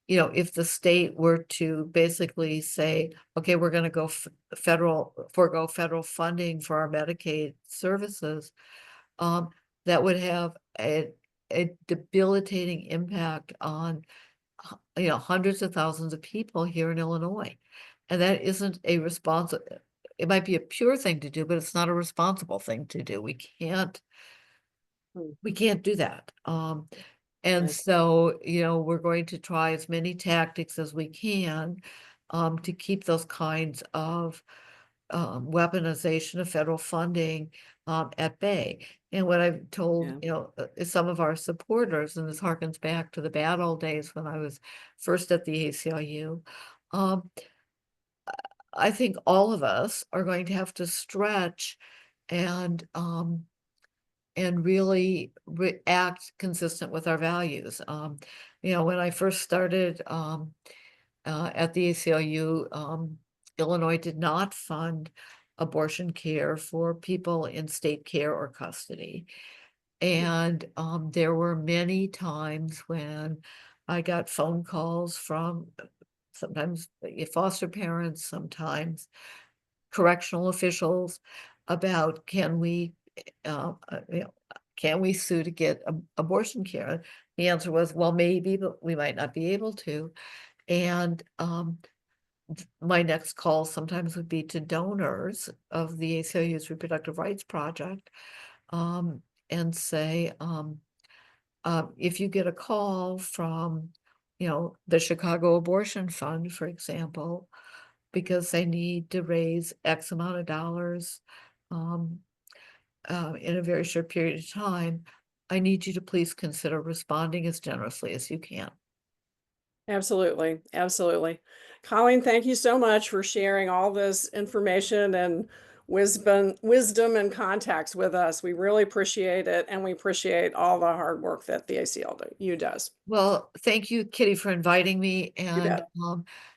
you know, if the state were to basically say, okay, we're going to go forego federal funding for our Medicaid services, that would have a debilitating impact on, you know, hundreds of thousands of people here in Illinois. And that isn't a responsible, it might be a pure thing to do, but it's not a responsible thing to do. We can't do that. And Right. so, you know, we're going to try as many tactics as we can to keep those kinds of weaponization of federal funding at bay. And what I've told, you know, some of our supporters, and this harkens back to the bad old days when I was first at the ACLU, I think all of us are going to have to stretch and really act consistent with our values. You know, when I first started at the ACLU, Illinois did not fund abortion care for people in state care or custody. And there were many times when I got phone calls from sometimes foster parents, sometimes correctional officials, about can we, you know, can we sue to get abortion care? The answer was, well, maybe, but we might not be able to. And my next call sometimes would be to donors of the ACLU's Reproductive Rights Project, and say, if you get a call from, the Chicago Abortion Fund, for example, because they need to raise X amount of dollars in a very short period of time, I need you to please consider responding as generously as you can. Absolutely, absolutely. Colleen, thank you so much for sharing all this information and wisdom and contacts with us. We really appreciate it, and we appreciate all the hard work that the ACLU does. Well, thank you, Kitty, for inviting me, and bet.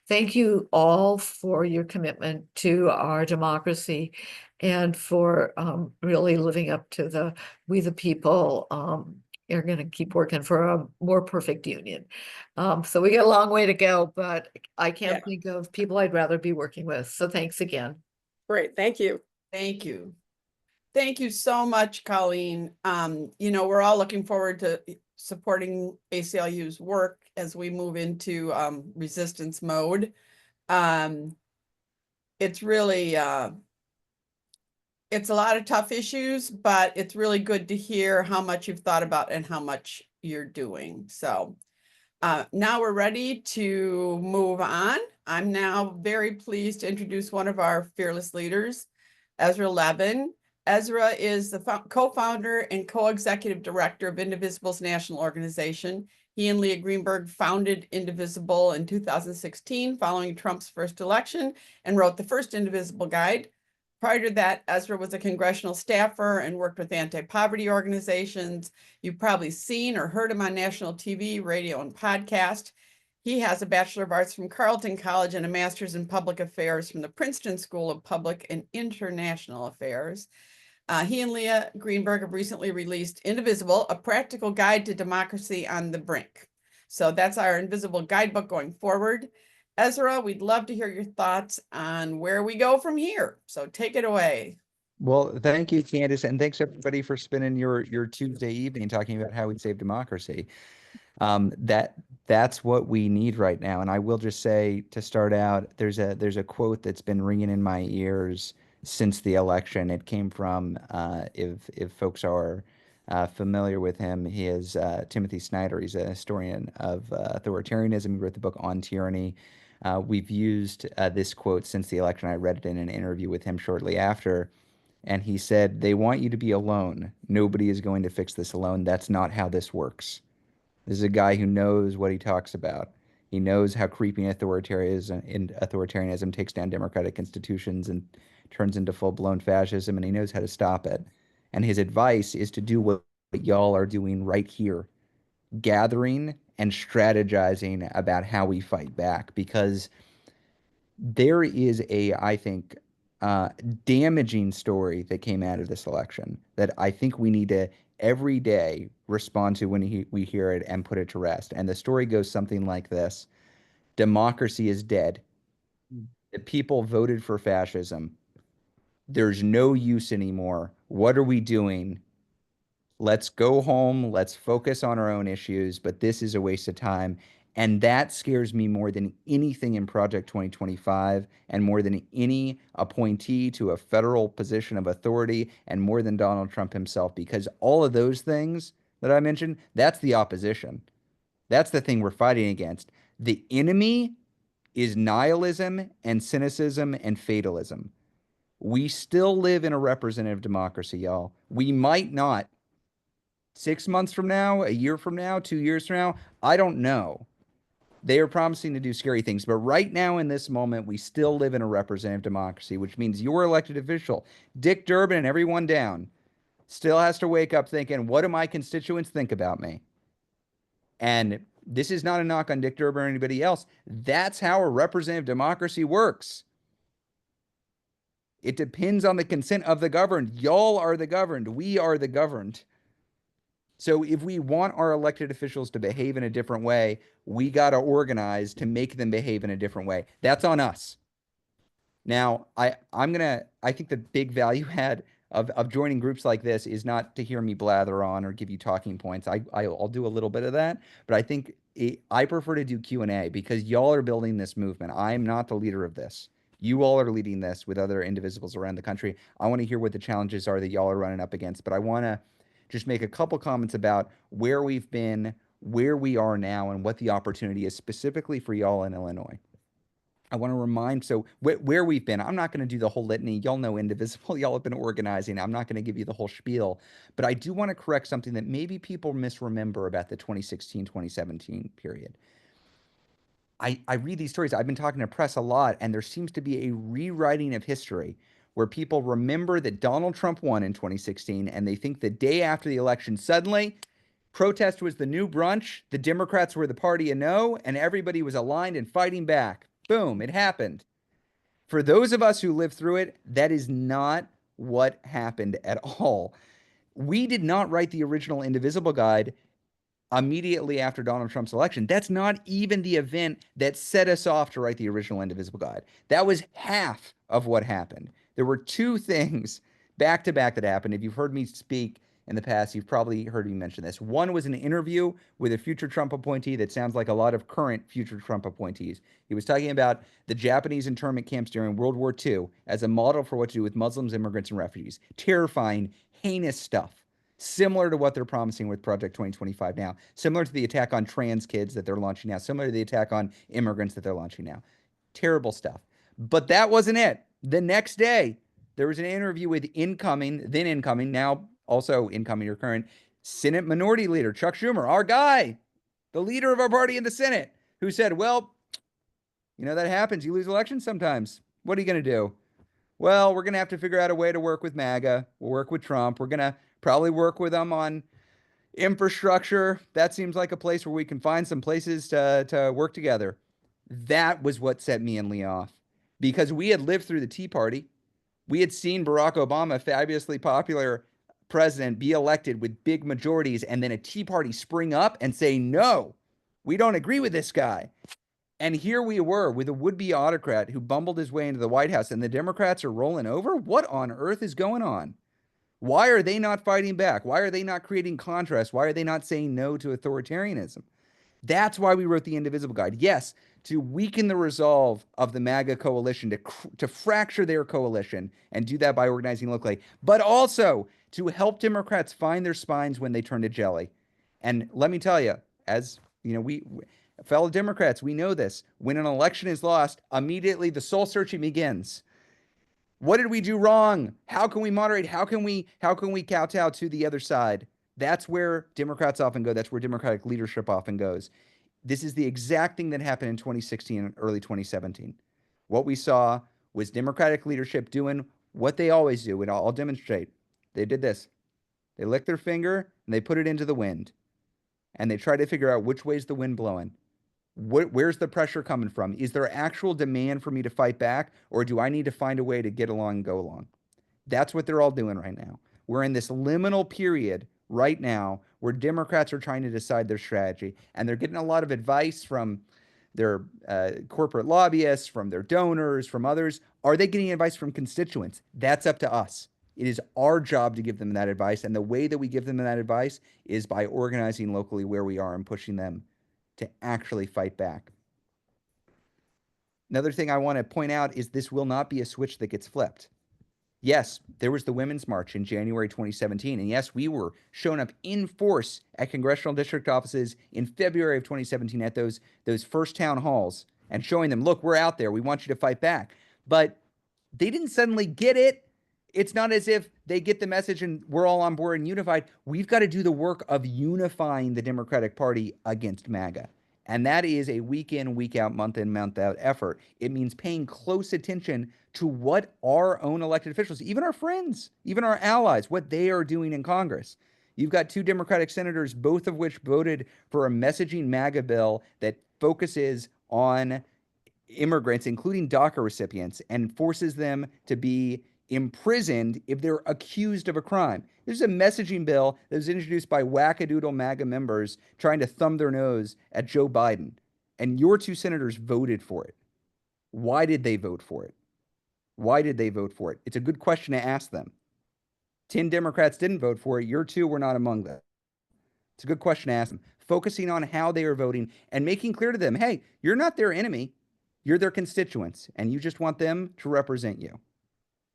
thank you all for your commitment to our democracy and for really living up to the we the people are going to keep working for a more perfect union. So we got a long way to go, but I can't think of people I'd rather be working with. So thanks again. Great, thank you. Thank you. Thank you so much, Colleen. We're all looking forward to supporting ACLU's work as we move into resistance mode. It's really, it's a lot of tough issues, but it's really good to hear how much you've thought about and how much you're doing. So now we're ready to move on. I'm now very pleased to introduce one of our fearless leaders, Ezra Levin. Ezra is the co-founder and co-executive director of Indivisible's national organization. He and Leah Greenberg founded Indivisible in 2016 following Trump's first election and wrote the first Indivisible guide. Prior to that, Ezra was a congressional staffer and worked with anti-poverty organizations. You've probably seen or heard him on national TV, radio, and podcast. He has a Bachelor of Arts from Carleton College and a Master's in Public Affairs from the Princeton School of Public and International Affairs. He and Leah Greenberg have recently released Indivisible, a practical guide to democracy on the brink. So that's our Invisible guidebook going forward. Ezra, we'd love to hear your thoughts on where we go from here. So take it away. Well, thank you, Candace, and thanks everybody for spending your Tuesday evening talking about how we save democracy. That's what we need right now. And I will just say to start out, there's a quote that's been ringing in my ears since the election. It came from if folks are familiar with him, he is Timothy Snyder. He's a historian of authoritarianism. He wrote the book On Tyranny. We've used this quote since the election. I read it in an interview with him shortly after. And he said, "They want you to be alone. Nobody is going to fix this alone. That's not how this works." This is a guy who knows what he talks about. He knows how creeping authoritarianism takes down democratic institutions and turns into full-blown fascism, and he knows how to stop it. And his advice is to do what y'all are doing right here, gathering and strategizing about how we fight back, because there is I think, damaging story that came out of this election that I think we need to every day respond to when we hear it and put it to rest. And the story goes something like this: democracy is dead. The people voted for fascism. There's no use anymore. What are we doing? Let's go home. Let's focus on our own issues. But this is a waste of time. And that scares me more than anything in Project 2025, and more than any appointee to a federal position of authority, and more than Donald Trump himself, because all of those things that I mentioned, that's the opposition. That's the thing we're fighting against. The enemy is nihilism and cynicism and fatalism. We still live in a representative democracy, y'all. We might not 6 months from now, a year from now, 2 years from now, I don't know. They are promising to do scary things, but right now in this moment, we still live in a representative democracy, which means your elected official, Dick Durbin and everyone down, still has to wake up thinking, what do my constituents think about me? And this is not a knock on Dick Durbin or anybody else. That's how a representative democracy works. It depends on the consent of the governed. Y'all are the governed. We are the governed. So if we want our elected officials to behave in a different way, we got to organize to make them behave in a different way. That's on us. Now, I think the big value add of joining groups like this is not to hear me blather on or give you talking points. I'll do a little bit of that, but I think I prefer to do Q&A because y'all are building this movement. I'm not the leader of this. You all are leading this with other indivisibles around the country. I want to hear what the challenges are that y'all are running up against, but I want to just make a couple comments about where we've been, where we are now, and what the opportunity is specifically for y'all in Illinois. I want to remind, so where we've been, I'm not going to do the whole litany. Y'all know Indivisible. Y'all have been organizing. I'm not going to give you the whole spiel, but I do want to correct something that maybe people misremember about the 2016-2017 period. I read these stories. I've been talking to press a lot, and there seems to be a rewriting of history where people remember that Donald Trump won in 2016, and they think the day after the election, suddenly, protest was the new brunch, the Democrats were the party of no, and everybody was aligned and fighting back. Boom, it happened. For those of us who lived through it, that is not what happened at all. We did not write the original Indivisible Guide immediately after Donald Trump's election. That's not even the event that set us off to write the original Indivisible Guide. That was half of what happened. There were two things back to back that happened. If you've heard me speak in the past, you've probably heard me mention this. One was an interview with a future Trump appointee that sounds like a lot of current future Trump appointees. He was talking about the Japanese internment camps during World War II as a model for what to do with Muslims, immigrants, and refugees. Terrifying, heinous stuff. Similar to what they're promising with Project 2025 now, similar to the attack on trans kids that they're launching now, similar to the attack on immigrants that they're launching now. Terrible stuff. But that wasn't it. The next day, there was an interview with then incoming, now also incoming or current, Senate Minority Leader Chuck Schumer, our guy, the leader of our party in the Senate, who said, well, you know, that happens. You lose elections sometimes. What are you going to do? Well, we're going to have to figure out a way to work with MAGA. We'll work with Trump. We're going to probably work with them on infrastructure. That seems like a place where we can find some places to work together. That was what set me and Lee off, because we had lived through the Tea Party. We had seen Barack Obama, fabulously popular president, be elected with big majorities, and then a Tea Party spring up and say, no, we don't agree with this guy. And here we were with a would-be autocrat who bumbled his way into the White House, and the Democrats are rolling over? What on earth is going on? Why are they not fighting back? Why are they not creating contrast? Why are they not saying no to authoritarianism? That's why we wrote the Indivisible Guide. Yes, to weaken the resolve of the MAGA coalition, to fracture their coalition, and do that by organizing locally, but also to help Democrats find their spines when they turn to jelly. And let me tell you, as you know, we fellow Democrats, we know this. When an election is lost, immediately the soul searching begins. What did we do wrong? How can we moderate? How can we kowtow to the other side? That's where Democrats often go. That's where Democratic leadership often goes. This is the exact thing that happened in 2016 and early 2017. What we saw was Democratic leadership doing what they always do, and I'll demonstrate. They did this. They licked their finger and they put it into the wind. And they tried to figure out which way's the wind blowing. Where's the pressure coming from? Is there actual demand for me to fight back, or do I need to find a way to get along and go along? That's what they're all doing right now. We're in this liminal period right now where Democrats are trying to decide their strategy, and they're getting a lot of advice from their corporate lobbyists, from their donors, from others. Are they getting advice from constituents? That's up to us. It is our job to give them that advice, and the way that we give them that advice is by organizing locally where we are and pushing them to actually fight back. Another thing I want to point out is this will not be a switch that gets flipped. Yes, there was the Women's March in January 2017, and yes, we were shown up in force at congressional district offices in February of 2017 at those first town halls and showing them, look, we're out there. We want you to fight back. But they didn't suddenly get it. It's not as if they get the message and we're all on board and unified. We've got to do the work of unifying the Democratic Party against MAGA. And that is a week in, week out, month in, month out effort. It means paying close attention to what our own elected officials, even our friends, even our allies, what they are doing in Congress. You've got two Democratic senators, both of which voted for a messaging MAGA bill that focuses on immigrants, including DACA recipients, and forces them to be imprisoned if they're accused of a crime. This is a messaging bill that was introduced by wackadoodle MAGA members trying to thumb their nose at Joe Biden. And your two senators voted for it. Why did they vote for it? Why did they vote for it? It's a good question to ask them. 10 Democrats didn't vote for it. Your 2 were not among them. It's a good question to ask them. Focusing on how they are voting and making clear to them, hey, you're not their enemy. You're their constituents, and you just want them to represent you.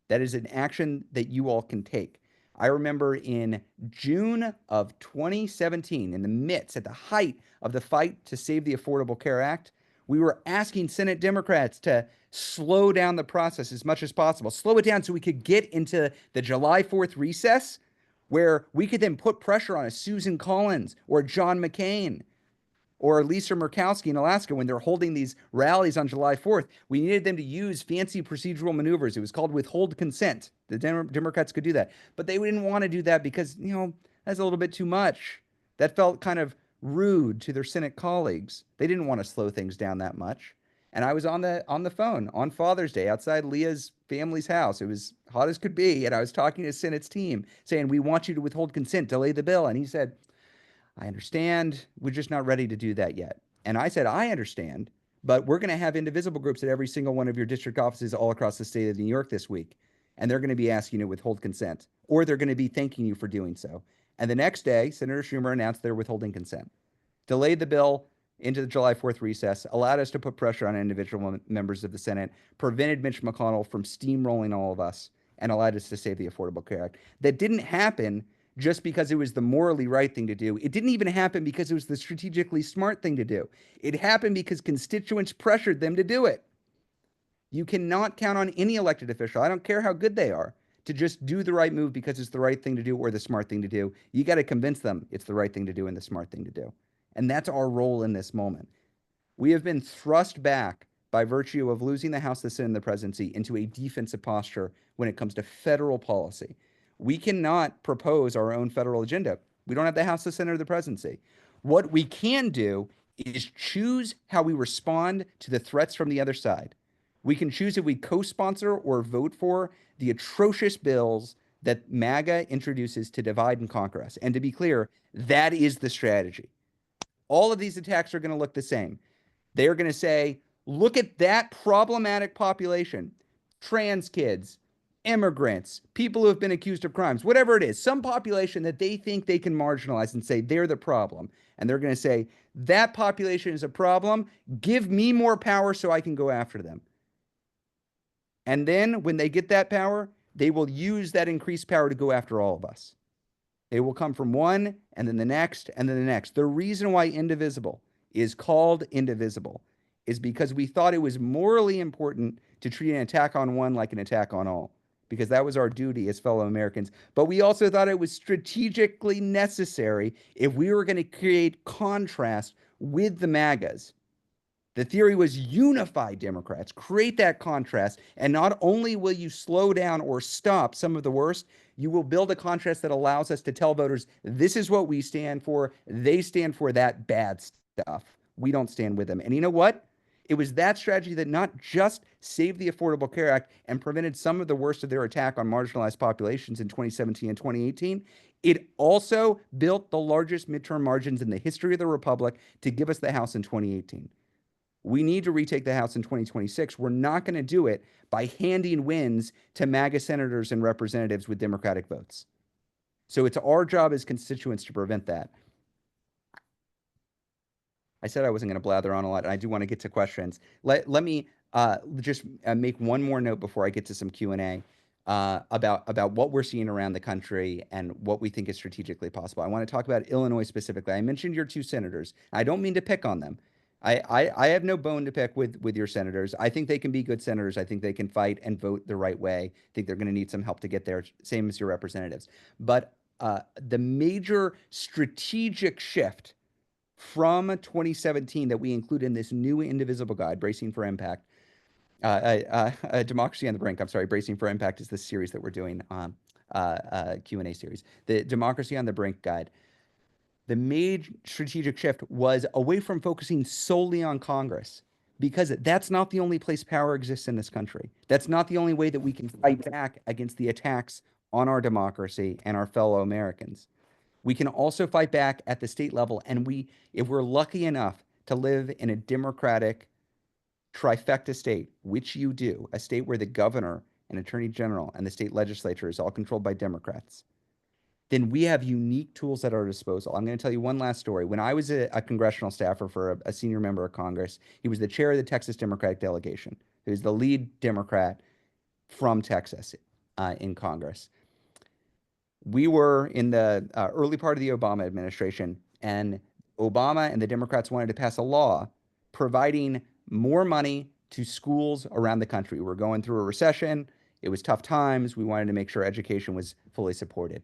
That is an action that you all can take. I remember in June of 2017, in the midst, at the height of the fight to save the Affordable Care Act, we were asking Senate Democrats to slow down the process as much as possible, slow it down so we could get into the July 4th recess where we could then put pressure on a Susan Collins or John McCain or Lisa Murkowski in Alaska when they're holding these rallies on July 4th. We needed them to use fancy procedural maneuvers. It was called withhold consent. The Democrats could do that. But they didn't want to do that because, that's a little bit too much. That felt kind of rude to their Senate colleagues. They didn't want to slow things down that much. And I was on the phone on Father's Day outside Leah's family's house. It was hot as could be. And I was talking to Senate's team saying, we want you to withhold consent, delay the bill. And he said, I understand. We're just not ready to do that yet. And I said, I understand, but we're going to have Indivisible groups at every single one of your district offices all across the state of New York this week. And they're going to be asking you to withhold consent, or they're going to be thanking you for doing so. And the next day, Senator Schumer announced they're withholding consent, delayed the bill into the July 4th recess, allowed us to put pressure on individual members of the Senate, prevented Mitch McConnell from steamrolling all of us, and allowed us to save the Affordable Care Act. That didn't happen just because it was the morally right thing to do. It didn't even happen because it was the strategically smart thing to do. It happened because constituents pressured them to do it. You cannot count on any elected official, I don't care how good they are, to just do the right move because it's the right thing to do or the smart thing to do. You got to convince them it's the right thing to do and the smart thing to do. And that's our role in this moment. We have been thrust back by virtue of losing the House, the Senate, and the presidency into a defensive posture when it comes to federal policy. We cannot propose our own federal agenda. We don't have the House, the Senate, or the presidency. What we can do is choose how we respond to the threats from the other side. We can choose if we co-sponsor or vote for the atrocious bills that MAGA introduces to divide and conquer us. And to be clear, that is the strategy. All of these attacks are going to look the same. They are going to say, look at that problematic population, trans kids, immigrants, people who have been accused of crimes, whatever it is, some population that they think they can marginalize and say they're the problem. And they're going to say, that population is a problem. Give me more power so I can go after them. And then when they get that power, they will use that increased power to go after all of us. It will come from one and then the next and then the next. The reason why Indivisible is called Indivisible is because we thought it was morally important to treat an attack on one like an attack on all, because that was our duty as fellow Americans. But we also thought it was strategically necessary if we were going to create contrast with the MAGAs. The theory was unify Democrats, create that contrast, and not only will you slow down or stop some of the worst, you will build a contrast that allows us to tell voters, this is what we stand for. They stand for that bad stuff. We don't stand with them. And you know what? It was that strategy that not just saved the Affordable Care Act and prevented some of the worst of their attack on marginalized populations in 2017 and 2018. It also built the largest midterm margins in the history of the Republic to give us the House in 2018. We need to retake the House in 2026. We're not going to do it by handing wins to MAGA senators and representatives with Democratic votes. So it's our job as constituents to prevent that. I said I wasn't going to blather on a lot, and I do want to get to questions. Let me just make one more note before I get to some Q&A about what we're seeing around the country and what we think is strategically possible. I want to talk about Illinois specifically. I mentioned your 2 senators. I don't mean to pick on them. I have no bone to pick with your senators. I think they can be good senators. I think they can fight and vote the right way. I think they're going to need some help to get there, same as your representatives. But the major strategic shift from 2017 that we include in this new Indivisible guide, Bracing for Impact, Democracy on the Brink, I'm sorry, Bracing for Impact is the series that we're doing, Q&A series. The Democracy on the Brink guide. The major strategic shift was away from focusing solely on Congress, because that's not the only place power exists in this country. That's not the only way that we can fight back against the attacks on our democracy and our fellow Americans. We can also fight back at the state level, and if we're lucky enough to live in a democratic trifecta state, which you do, a state where the governor and attorney general and the state legislature is all controlled by Democrats, then we have unique tools at our disposal. I'm going to tell you one last story. When I was a congressional staffer for a senior member of Congress, he was the chair of the Texas Democratic delegation. He was the lead Democrat from Texas in Congress. We were in the early part of the Obama administration, and Obama and the Democrats wanted to pass a law providing more money to schools around the country. We're going through a recession. It was tough times. We wanted to make sure education was fully supported.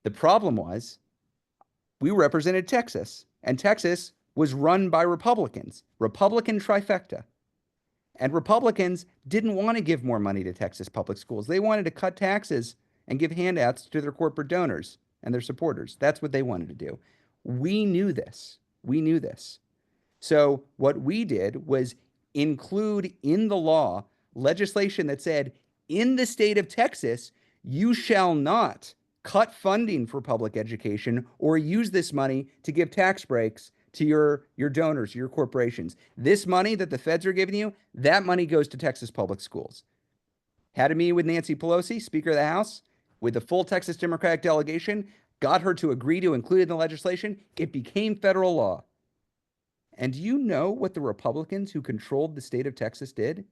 The problem was we represented Texas, and Texas was run by Republicans, Republican trifecta. And Republicans didn't want to give more money to Texas public schools. They wanted to cut taxes and give handouts to their corporate donors and their supporters. That's what they wanted to do. We knew this. We knew this. So what we did was include in the law legislation that said, in the state of Texas, you shall not cut funding for public education or use this money to give tax breaks to your donors, your corporations. This money that the feds are giving you, that money goes to Texas public schools. Had a meeting with Nancy Pelosi, Speaker of the House, with the full Texas Democratic delegation, got her to agree to include it in the legislation. It became federal law. And do you know what the Republicans who controlled the state of Texas did?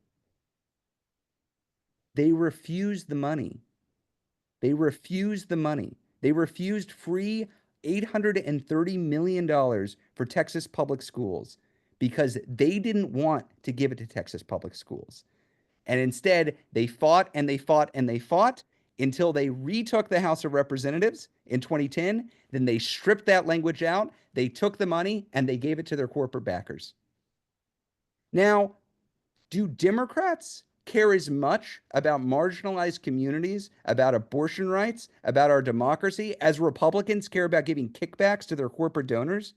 They refused the money. They refused the money. They refused free $830 million for Texas public schools because they didn't want to give it to Texas public schools. And instead, they fought and they fought and they fought until they retook the House of Representatives in 2010. Then they stripped that language out. They took the money and they gave it to their corporate backers. Now, do Democrats care as much about marginalized communities, about abortion rights, about our democracy, as Republicans care about giving kickbacks to their corporate donors?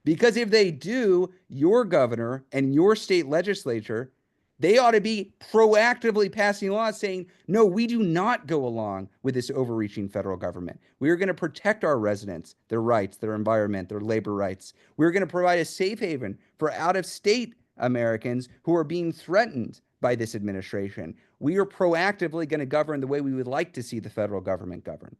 Because if they do, your governor and your state legislature, they ought to be proactively passing laws saying, no, we do not go along with this overreaching federal government. We are going to protect our residents, their rights, their environment, their labor rights. We're going to provide a safe haven for out-of-state Americans who are being threatened by this administration. We are proactively going to govern the way we would like to see the federal government govern.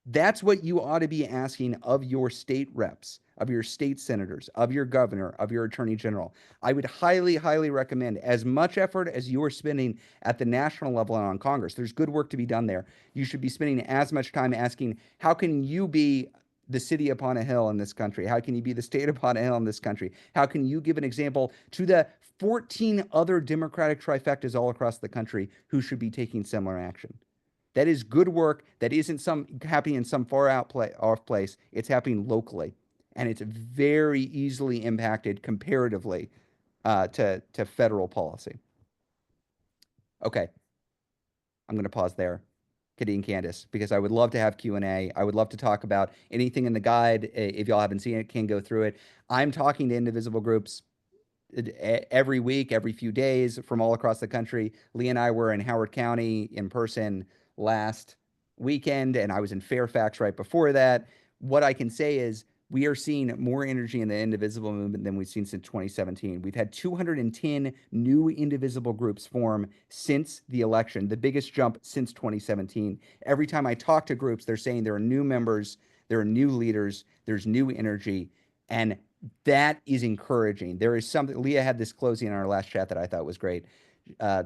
That's what you ought to be asking of your state reps, of your state senators, of your governor, of your attorney general. I would highly, highly recommend as much effort as you are spending at the national level and on Congress. There's good work to be done there. You should be spending as much time asking, how can you be the city upon a hill in this country? How can you be the state upon a hill in this country? How can you give an example to the 14 other Democratic trifectas all across the country who should be taking similar action? That is good work. That isn't happening in some far out off place. It's happening locally, and it's very easily impacted comparatively to federal policy. Okay, I'm going to pause there, Kitty and Candace, because I would love to have Q&A. I would love to talk about anything in the guide. If y'all haven't seen it, can go through it. I'm talking to Indivisible groups every week, every few days from all across the country. Lee and I were in Howard County in person last weekend, and I was in Fairfax right before that. What I can say is we are seeing more energy in the Indivisible movement than we've seen since 2017. We've had 210 new Indivisible groups form since the election, the biggest jump since 2017. Every time I talk to groups, they're saying there are new members, there are new leaders, there's new energy, and that is encouraging. There is something, Leah had this closing in our last chat that I thought was great.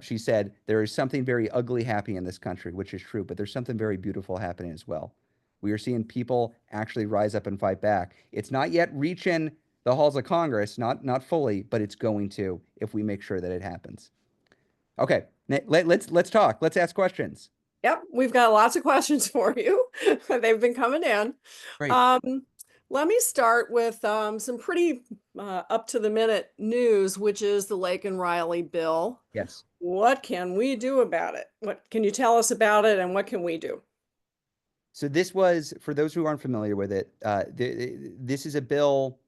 She said, there is something very ugly happening in this country, which is true, but there's something very beautiful happening as well. We are seeing people actually rise up and fight back. It's not yet reaching the halls of Congress, not fully, but it's going to if we make sure that it happens. Okay, let's talk. Let's ask questions. Yep, we've got lots of questions for you. They've been coming in. Great. Let me start with some pretty up-to-the-minute news, which is the Lake and Riley bill. Yes. What can we do about it? What can you tell us about it, and what can we do? So this was, for those who aren't familiar with it, this is a bill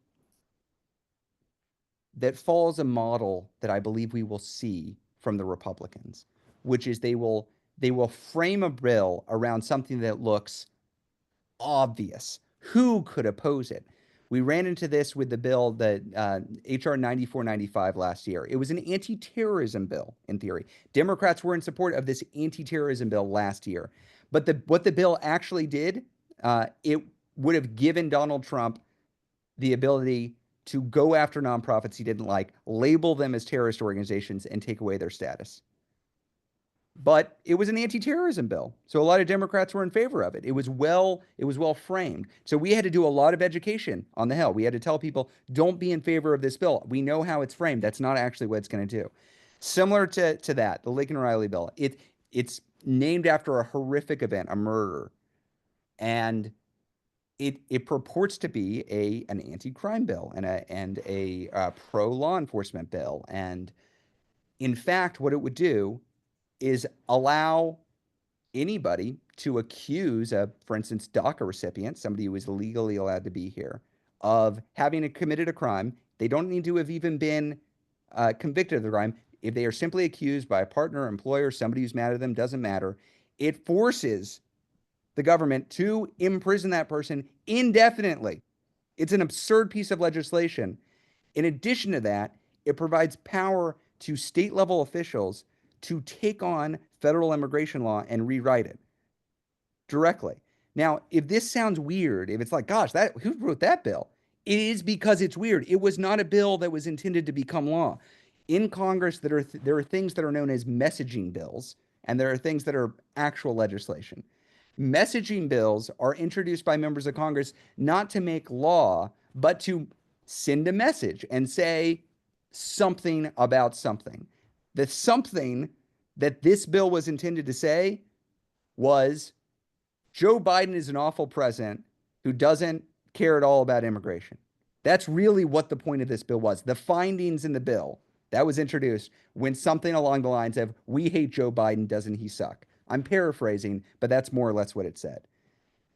that follows a model that I believe we will see from the Republicans, which is they will frame a bill around something that looks obvious. Who could oppose it? We ran into this with the bill that HR 9495 last year. It was an anti-terrorism bill in theory. Democrats were in support of this anti-terrorism bill last year. But what the bill actually did, it would have given Donald Trump the ability to go after nonprofits he didn't like, label them as terrorist organizations, and take away their status. But it was an anti-terrorism bill, so a lot of Democrats were in favor of it. It was well framed. So we had to do a lot of education on the Hill. We had to tell people, don't be in favor of this bill. We know how it's framed. That's not actually what it's going to do. Similar to that, the Lincoln Riley bill. It's named after a horrific event, a murder, and it purports to be an anti-crime bill and a pro-law enforcement bill. And in fact, what it would do is allow anybody to accuse for instance, DACA recipient, somebody who is legally allowed to be here, of having committed a crime. They don't need to have even been convicted of the crime. If they are simply accused by a partner, employer, somebody who's mad at them, doesn't matter. It forces the government to imprison that person indefinitely. It's an absurd piece of legislation. In addition to that, it provides power to state level officials to take on federal immigration law and rewrite it directly. Now, if this sounds weird, if it's like, gosh, who wrote that bill? It is because it's weird. It was not a bill that was intended to become law. In Congress, there are things that are known as messaging bills, and there are things that are actual legislation. Messaging bills are introduced by members of Congress not to make law, but to send a message and say something about something. The something that this bill was intended to say was Joe Biden is an awful president who doesn't care at all about immigration. That's really what the point of this bill was. The findings in the bill that was introduced went something along the lines of, we hate Joe Biden, doesn't he suck? I'm paraphrasing, but that's more or less what it said.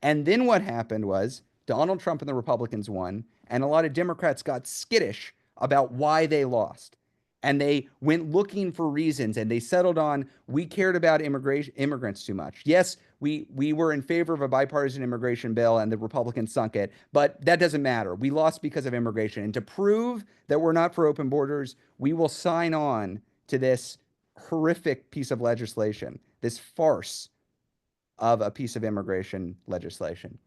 And then what happened was Donald Trump and the Republicans won, and a lot of Democrats got skittish about why they lost. And they went looking for reasons, and they settled on, we cared about immigrants too much. Yes, we were in favor of a bipartisan immigration bill, and the Republicans sunk it, but that doesn't matter. We lost because of immigration. And to prove that we're not for open borders, we will sign on to this horrific piece of legislation, this farce of a piece of immigration legislation.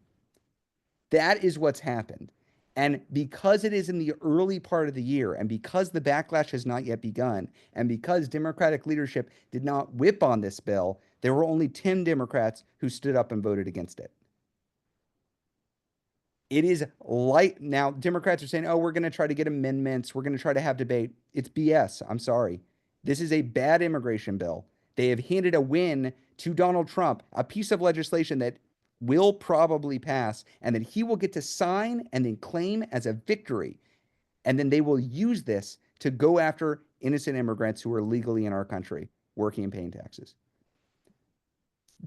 That is what's happened. And because it is in the early part of the year, and because the backlash has not yet begun, and because Democratic leadership did not whip on this bill, there were only 10 Democrats who stood up and voted against it. It is light. Now, Democrats are saying, oh, we're going to try to get amendments. We're going to try to have debate. It's BS. I'm sorry. This is a bad immigration bill. They have handed a win to Donald Trump, a piece of legislation that will probably pass, and that he will get to sign and then claim as a victory. And then they will use this to go after innocent immigrants who are legally in our country, working and paying taxes.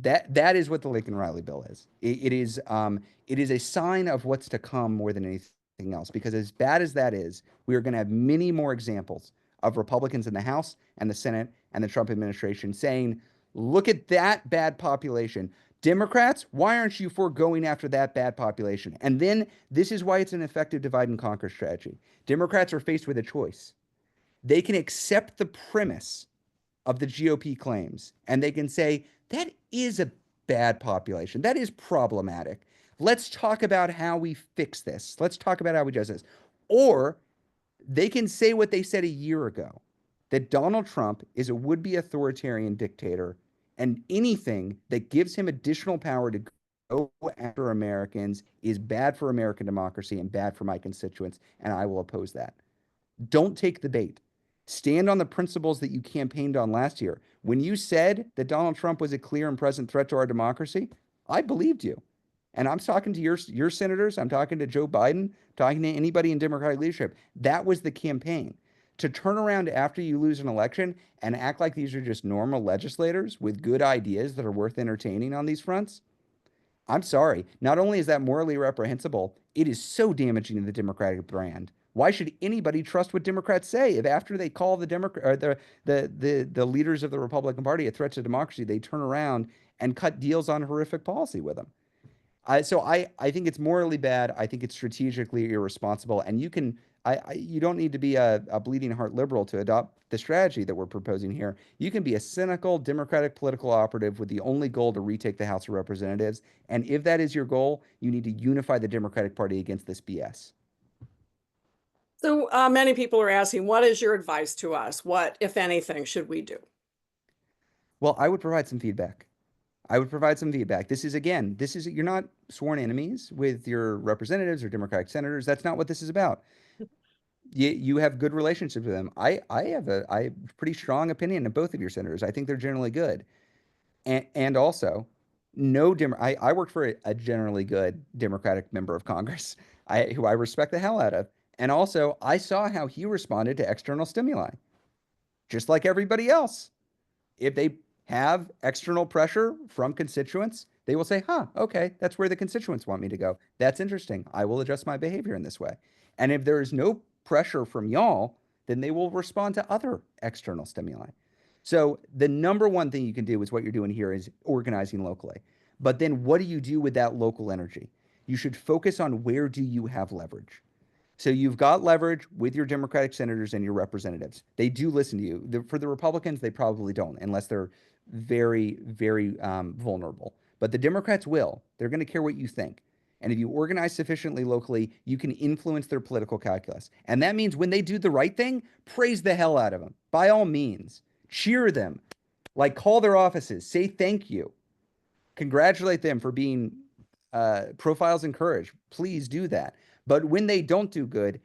That is what the Lincoln Riley bill is. It is a sign of what's to come more than anything else, because as bad as that is, we are going to have many more examples of Republicans in the House and the Senate and the Trump administration saying, look at that bad population. Democrats, why aren't you for going after that bad population? And then this is why it's an effective divide and conquer strategy. Democrats are faced with a choice. They can accept the premise of the GOP claims, and they can say, that is a bad population. That is problematic. Let's talk about how we fix this. Let's talk about how we adjust this. Or they can say what they said a year ago, that Donald Trump is a would-be authoritarian dictator, and anything that gives him additional power to go after Americans is bad for American democracy and bad for my constituents, and I will oppose that. Don't take the bait. Stand on the principles that you campaigned on last year. When you said that Donald Trump was a clear and present threat to our democracy, I believed you. And I'm talking to your senators. I'm talking to Joe Biden, talking to anybody in Democratic leadership. That was the campaign. To turn around after you lose an election and act like these are just normal legislators with good ideas that are worth entertaining on these fronts, I'm sorry. Not only is that morally reprehensible, it is so damaging to the Democratic brand. Why should anybody trust what Democrats say if after they call the leaders of the Republican Party a threat to democracy, they turn around and cut deals on horrific policy with them? I think it's morally bad. I think it's strategically irresponsible. And you don't need to be a bleeding heart liberal to adopt the strategy that we're proposing here. You can be a cynical Democratic political operative with the only goal to retake the House of Representatives. And if that is your goal, you need to unify the Democratic Party against this BS. So many people are asking, what is your advice to us? What, if anything, should we do? Well, I would provide some feedback. This is, you're not sworn enemies with your representatives or Democratic senators. That's not what this is about. You have good relationships with them. I have a pretty strong opinion of both of your senators. I think they're generally good. And also, I worked for a generally good Democratic member of Congress, who I respect the hell out of. And also, I saw how he responded to external stimuli, just like everybody else. If they have external pressure from constituents, they will say, okay, that's where the constituents want me to go. That's interesting. I will adjust my behavior in this way. And if there is no pressure from y'all, then they will respond to other external stimuli. So the number one thing you can do is what you're doing here is organizing locally. But then what do you do with that local energy? You should focus on where do you have leverage. So you've got leverage with your Democratic senators and your representatives. They do listen to you. For the Republicans, they probably don't, unless they're very, very vulnerable. But the Democrats will. They're going to care what you think. And if you organize sufficiently locally, you can influence their political calculus. And that means when they do the right thing, praise the hell out of them. By all means, cheer them. Like, call their offices, say thank you. Congratulate them for being profiles in courage. Please do that. But when they don't do good,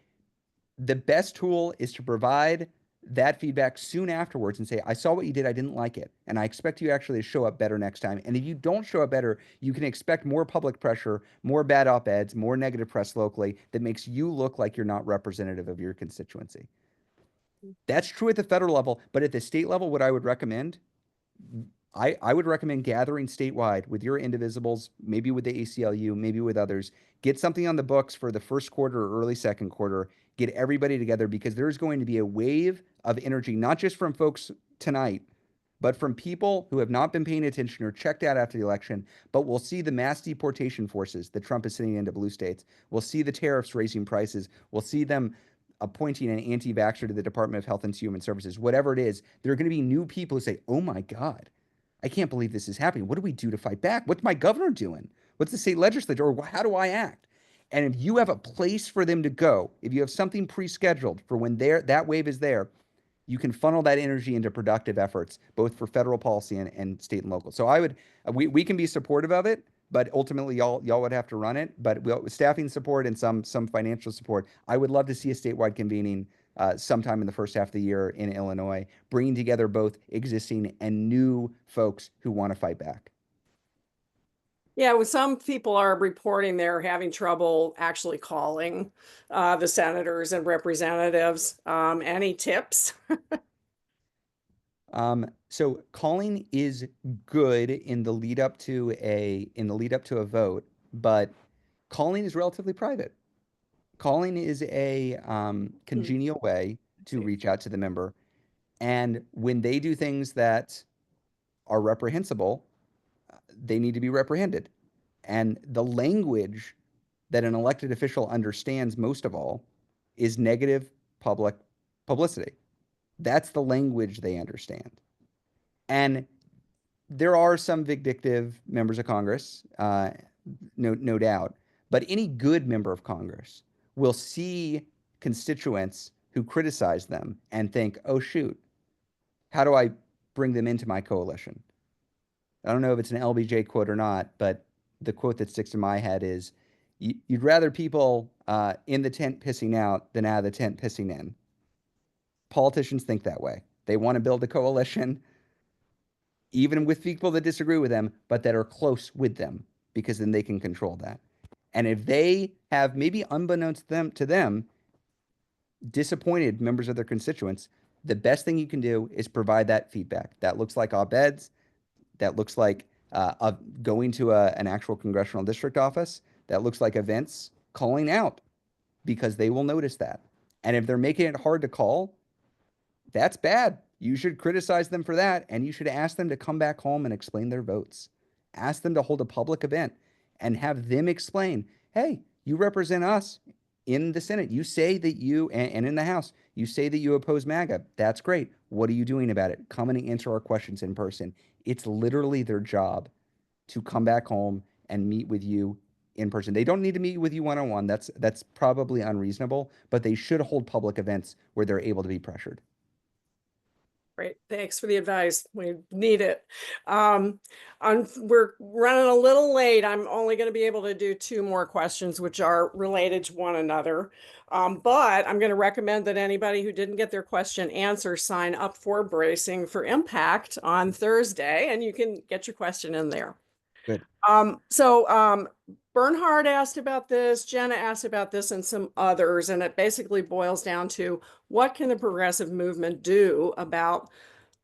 the best tool is to provide that feedback soon afterwards and say, I saw what you did, I didn't like it, and I expect you actually to show up better next time. And if you don't show up better, you can expect more public pressure, more bad op-eds, more negative press locally that makes you look like you're not representative of your constituency. That's true at the federal level, but at the state level, what I would recommend, I would recommend gathering statewide with your indivisibles, maybe with the ACLU, maybe with others. Get something on the books for the first quarter or early second quarter. Get everybody together, because there's going to be a wave of energy, not just from folks tonight, but from people who have not been paying attention or checked out after the election. But we'll see the mass deportation forces that Trump is sending into blue states. We'll see the tariffs raising prices. We'll see them appointing an anti-vaxxer to the Department of Health and Human Services. Whatever it is, there are going to be new people who say, oh my God, I can't believe this is happening. What do we do to fight back? What's my governor doing? What's the state legislature? Or how do I act? And if you have a place for them to go, if you have something pre-scheduled for when that wave is there, you can funnel that energy into productive efforts, both for federal policy and state and local. So we can be supportive of it, but ultimately y'all would have to run it. But staffing support and some financial support. I would love to see a statewide convening sometime in the first half of the year in Illinois, bringing together both existing and new folks who want to fight back. Yeah, well, some people are reporting they're having trouble actually calling the senators and representatives. Any tips? So calling is good in the lead up to a vote, but calling is relatively private. Calling is a congenial way to reach out to the member. And when they do things that are reprehensible, they need to be reprehended. And the language that an elected official understands most of all is negative public publicity. That's the language they understand. And there are some vindictive members of Congress, no doubt, but any good member of Congress will see constituents who criticize them and think, oh, shoot, how do I bring them into my coalition? I don't know if it's an LBJ quote or not, but the quote that sticks in my head is, you'd rather people in the tent pissing out than out of the tent pissing in. Politicians think that way. They want to build a coalition, even with people that disagree with them, but that are close with them, because then they can control that. And if they have, maybe unbeknownst to them, disappointed members of their constituents, the best thing you can do is provide that feedback. That looks like op-eds. That looks like going to an actual congressional district office. That looks like events, calling out, because they will notice that. And if they're making it hard to call, that's bad. You should criticize them for that, and you should ask them to come back home and explain their votes. Ask them to hold a public event. and have them explain, hey, you represent us in the Senate. You say that you, and in the House, you say that you oppose MAGA. That's great. What are you doing about it? Come and answer our questions in person. It's literally their job to come back home and meet with you in person. They don't need to meet with you one-on-one. That's probably unreasonable, but they should hold public events where they're able to be pressured. Great, thanks for the advice. We need it. We're running a little late. I'm only going to be able to do 2 more questions, which are related to one another. But I'm going to recommend that anybody who didn't get their question answered sign up for Bracing for Impact on Thursday, and you can get your question in there. Good. Bernhard asked about this, Jenna asked about this, and some others, and it basically boils down to what can the progressive movement do about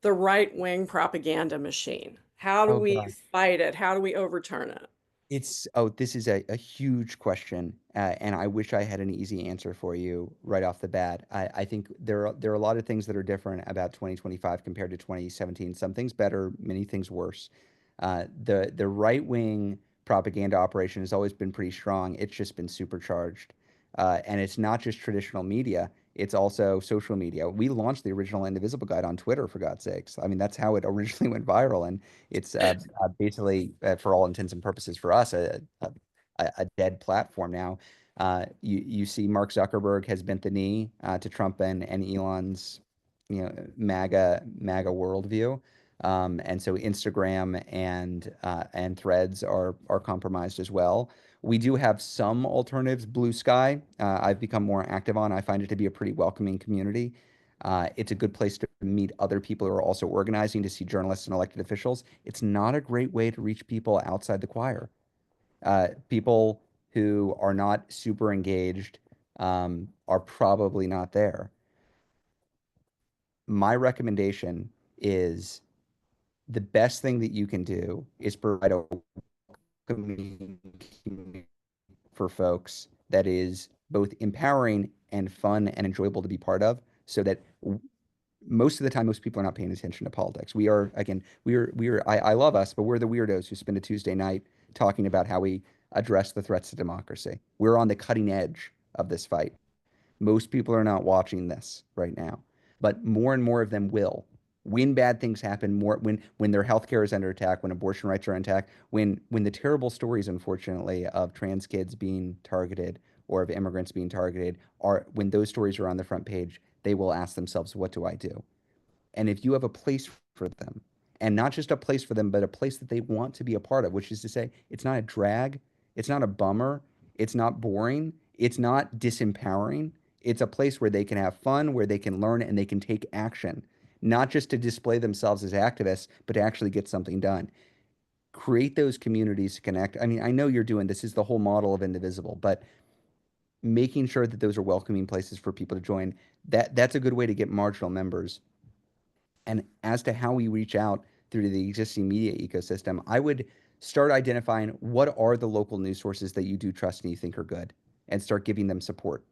the right-wing propaganda machine? How do we fight it? How do we overturn it? This is a huge question, and I wish I had an easy answer for you right off the bat. I think there are a lot of things that are different about 2025 compared to 2017. Some things better, many things worse. The right-wing propaganda operation has always been pretty strong. It's just been supercharged. And it's not just traditional media, it's also social media. We launched the original Indivisible guide on Twitter, for God's sakes. I mean, that's how it originally went viral. And it's basically, for all intents and purposes for us, a dead platform now. You see Mark Zuckerberg has bent the knee to Trump and Elon's MAGA worldview. And so Instagram and Threads are compromised as well. We do have some alternatives. Blue Sky, I've become more active on. I find it to be a pretty welcoming community. It's a good place to meet other people who are also organizing, to see journalists and elected officials. It's not a great way to reach people outside the choir. People who are not super engaged are probably not there. My recommendation is the best thing that you can do is provide a welcoming community for folks that is both empowering and fun and enjoyable to be part of, so that most of the time, most people are not paying attention to politics. We are, again, I love us, but we're the weirdos who spend a Tuesday night talking about how we address the threats to democracy. We're on the cutting edge of this fight. Most people are not watching this right now, but more and more of them will. When bad things happen, when their healthcare is under attack, when abortion rights are under attack, when the terrible stories, unfortunately, of trans kids being targeted or of immigrants being targeted when those stories are on the front page, they will ask themselves, what do I do? And if you have a place for them, and not just a place for them, but a place that they want to be a part of, which is to say, it's not a drag, it's not a bummer, it's not boring, it's not disempowering. It's a place where they can have fun, where they can learn, and they can take action, not just to display themselves as activists, but to actually get something done. Create those communities to connect. I mean, I know you're doing this is the whole model of Indivisible, but making sure that those are welcoming places for people to join, that's a good way to get marginal members. And as to how we reach out through the existing media ecosystem, I would start identifying what are the local news sources that you do trust and you think are good, and start giving them support.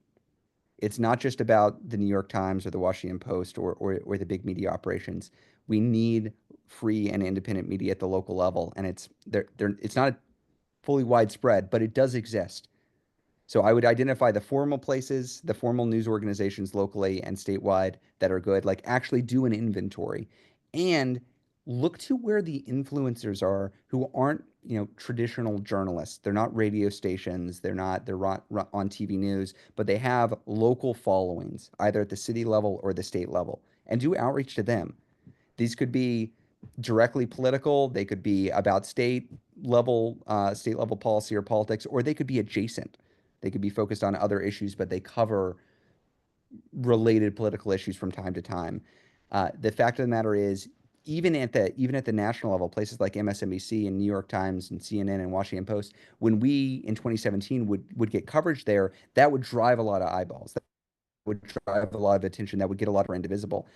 It's not just about the New York Times or the Washington Post or the big media operations. We need free and independent media at the local level, and it's not fully widespread, but it does exist. So I would identify the formal places, the formal news organizations locally and statewide that are good, like actually do an inventory, and look to where the influencers are who aren't, traditional journalists. They're not radio stations. They're on TV news, but they have local followings, either at the city level or the state level, and do outreach to them. These could be directly political. They could be about state level policy or politics, or they could be adjacent. They could be focused on other issues, but they cover related political issues from time to time. The fact of the matter is, even at the national level, places like MSNBC and New York Times and CNN and Washington Post, when we in 2017 would get coverage there, that would drive a lot of eyeballs. That would drive a lot of attention. That would get a lot for Indivisible.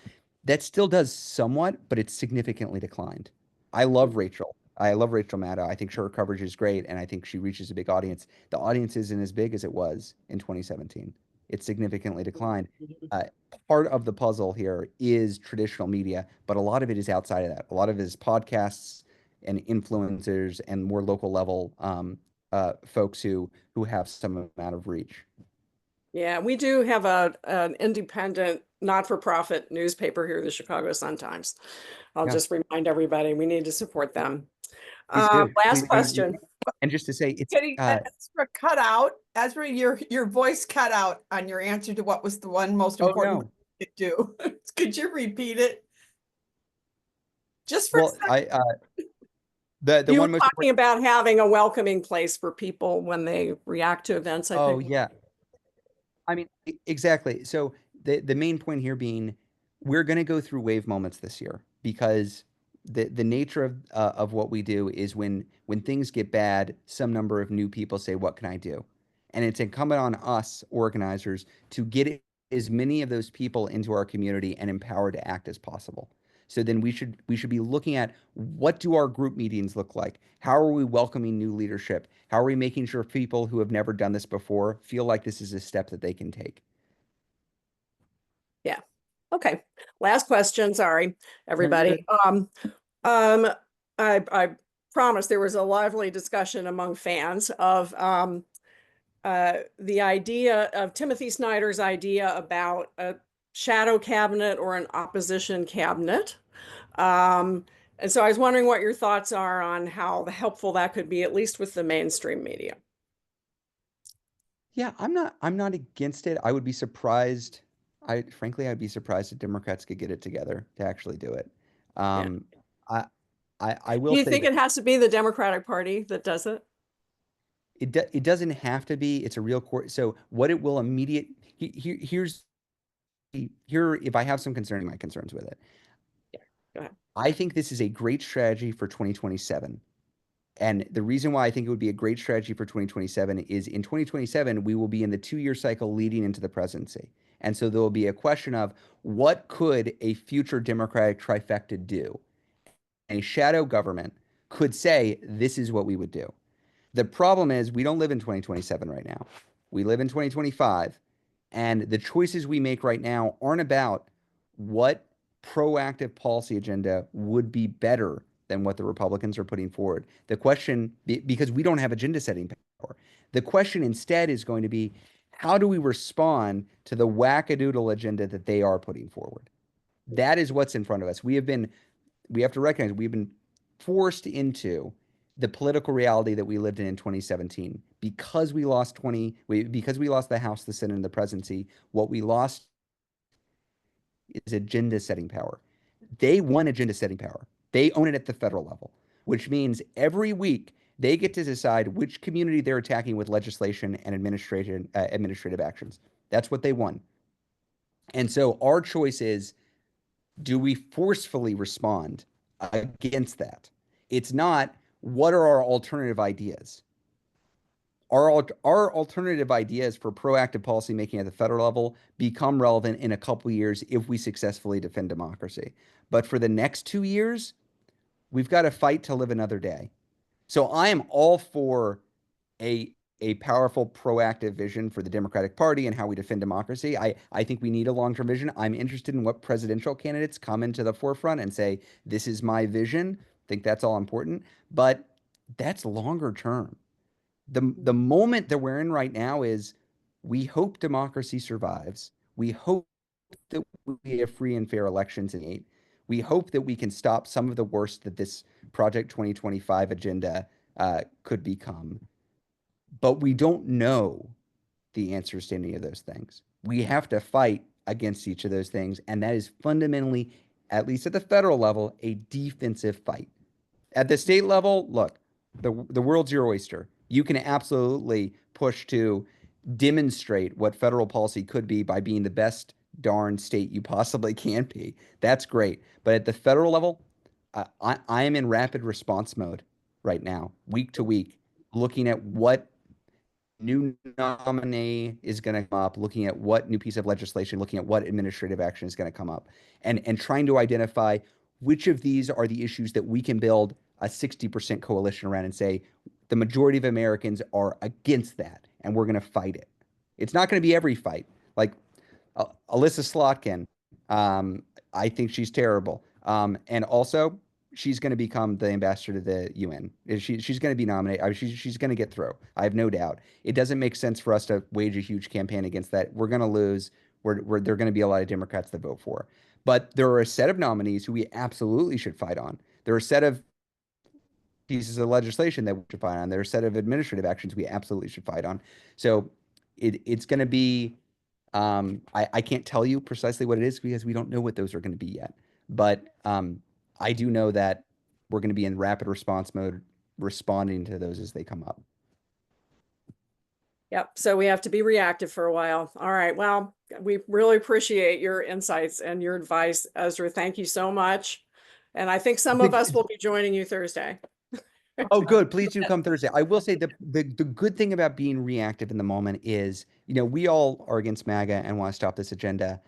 That still does somewhat, but it's significantly declined. I love Rachel Maddow. I think her coverage is great, and I think she reaches a big audience. The audience isn't as big as it was in 2017. It's significantly declined. Part of the puzzle here is traditional media, but a lot of it is outside of that. A lot of it is podcasts and influencers and more local level folks who have some amount of reach. Yeah, we do have an independent, not-for-profit newspaper here, the Chicago Sun-Times. I'll Yeah. just remind everybody, we need to support them. Please do. Last question. And just to say, it's Getting Ezra cut out. Ezra, your voice cut out on your answer to what was the one most oh important no. you could do. Could you repeat it? Just for a Well, second. the You were one most talking about having a welcoming place for people when they react to events, I oh think. yeah. I mean, exactly. So the main point here being, we're going to go through wave moments this year because the nature of what we do is when things get bad, some number of new people say, "What can I do?" And it's incumbent on us organizers to get as many of those people into our community and empowered to act as possible. So then we should be looking at, what do our group meetings look like? How are we welcoming new leadership? How are we making sure people who have never done this before feel like this is a step that they can take? Yeah. Okay. Last question. Sorry, everybody. good. I promise there was a lively discussion among fans of the idea of Timothy Snyder's idea about a shadow cabinet or an opposition cabinet. And so I was wondering what your thoughts are on how helpful that could be, at least with the mainstream media. Yeah, I'm not against it. I would be surprised. Frankly, I'd be surprised if Democrats could get it together to actually do it. Yeah. I I will Do you say think that it has to be the Democratic Party that does it? it doesn't have to be. It's a real court. So what it will here's here if I have some my concerns with it. Yeah, go ahead. I think this is a great strategy for 2027. And the reason why I think it would be a great strategy for 2027 is, in 2027, we will be in the 2-year cycle leading into the presidency. And so there will be a question of, what could a future Democratic trifecta do? A shadow government could say, this is what we would do. The problem is, we don't live in 2027 right now. We live in 2025. And the choices we make right now aren't about what proactive policy agenda would be better than what the Republicans are putting forward. The question, because we don't have agenda setting power, the question instead is going to be, how do we respond to the wackadoodle agenda that they are putting forward? That is what's in front of us. We have to recognize we've been forced into the political reality that we lived in 2017 because we lost the House, the Senate, and the presidency. What we lost is agenda setting power. They won agenda setting power. They own it at the federal level, which means every week they get to decide which community they're attacking with legislation and administrative actions. That's what they won. And so our choice is, do we forcefully respond against that? It's not, what are our alternative ideas? Our alternative ideas for proactive policymaking at the federal level become relevant in a couple of years if we successfully defend democracy. But for the next 2 years, we've got to fight to live another day. So I am all for a powerful, proactive vision for the Democratic Party and how we defend democracy. I think we need a long-term vision. I'm interested in what presidential candidates come into the forefront and say, this is my vision. I think that's all important. But that's longer term. The moment that we're in right now is, we hope democracy survives. We hope that we have free and fair elections in 8. We hope that we can stop some of the worst that this Project 2025 agenda could become. But we don't know the answers to any of those things. We have to fight against each of those things. And that is fundamentally, at least at the federal level, a defensive fight. At the state level, look, the world's your oyster. You can absolutely push to demonstrate what federal policy could be by being the best darn state you possibly can be. That's great. But at the federal level, I am in rapid response mode right now, week to week, looking at what new nominee is going to come up, looking at what new piece of legislation, looking at what administrative action is going to come up, and trying to identify which of these are the issues that we can build a 60% coalition around and say, the majority of Americans are against that, and we're going to fight it. It's not going to be every fight. Like Alyssa Slotkin, I think she's terrible. And also, she's going to become the ambassador to the UN. She's going to be nominated. She's going to get through. I have no doubt. It doesn't make sense for us to wage a huge campaign against that. We're going to lose. There are going to be a lot of Democrats that vote for. But there are a set of nominees who we absolutely should fight on. There are a set of pieces of legislation that we should fight on. There are a set of administrative actions we absolutely should fight on. So it's going to be, I can't tell you precisely what it is because we don't know what those are going to be yet. But I do know that we're going to be in rapid response mode, responding to those as they come up. Yep. So we have to be reactive for a while. All right. Well, we really appreciate your insights and your advice, Ezra. Thank you so much. And I think some of us will be joining you Thursday. Oh, good. Please do come Thursday. I will say the good thing about being reactive in the moment is, we all are against MAGA and want to stop this agenda.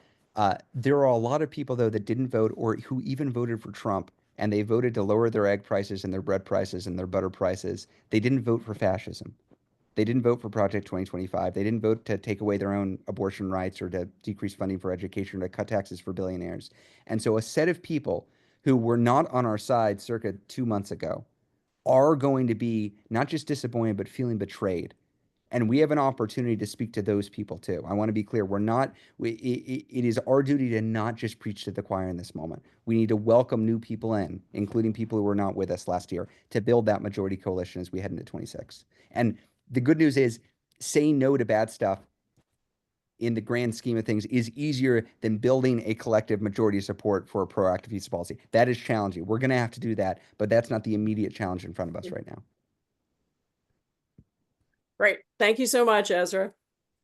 There are a lot of people, though, that didn't vote or who even voted for Trump, and they voted to lower their egg prices and their bread prices and their butter prices. They didn't vote for fascism. They didn't vote for Project 2025. They didn't vote to take away their own abortion rights or to decrease funding for education or to cut taxes for billionaires. And so a set of people who were not on our side circa 2 months ago are going to be not just disappointed, but feeling betrayed. And we have an opportunity to speak to those people too. I want to be clear. It is our duty to not just preach to the choir in this moment. We need to welcome new people in, including people who were not with us last year, to build that majority coalition as we head into 26. And the good news is saying no to bad stuff in the grand scheme of things is easier than building a collective majority of support for a proactive visa policy. That is challenging. We're going to have to do that, but that's not the immediate challenge in front of us right now. Great. Thank you so much, Ezra.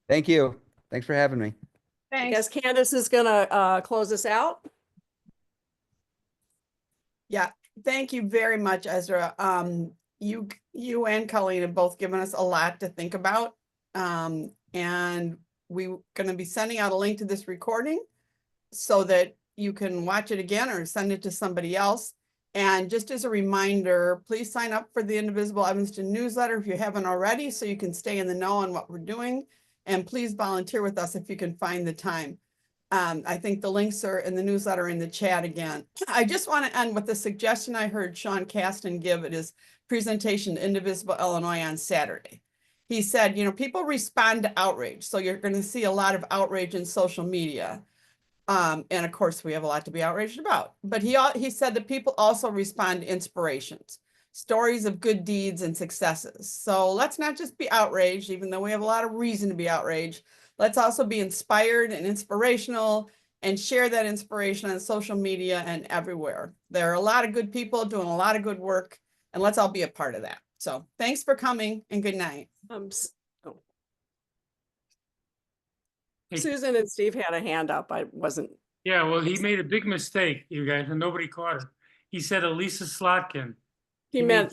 Thank you. Thanks for having me. I guess Candace is going to close us out. Yeah, thank you very much, Ezra. You and Colleen have both given us a lot to think about. And we're going to be sending out a link to this recording so that you can watch it again or send it to somebody else. And just as a reminder, please sign up for the Indivisible Evanston newsletter if you haven't already, so you can stay in the know on what we're doing. And please volunteer with us if you can find the time. I think the links are in the newsletter in the chat again. I just want to end with the suggestion I heard Sean Caston give at his presentation to Indivisible Illinois on Saturday. He said, people respond to outrage. So you're going to see a lot of outrage in social media. And of course, we have a lot to be outraged about. But he said that people also respond to inspirations, stories of good deeds and successes. So let's not just be outraged, even though we have a lot of reason to be outraged. Let's also be inspired and inspirational and share that inspiration on social media and everywhere. There are a lot of good people doing a lot of good work, and let's all be a part of that. So thanks for coming and good night. Susan and Steve had a hand up. I wasn't. Yeah, well, he made a big mistake, you guys, and nobody caught it. He said Elisa Slotkin. He meant,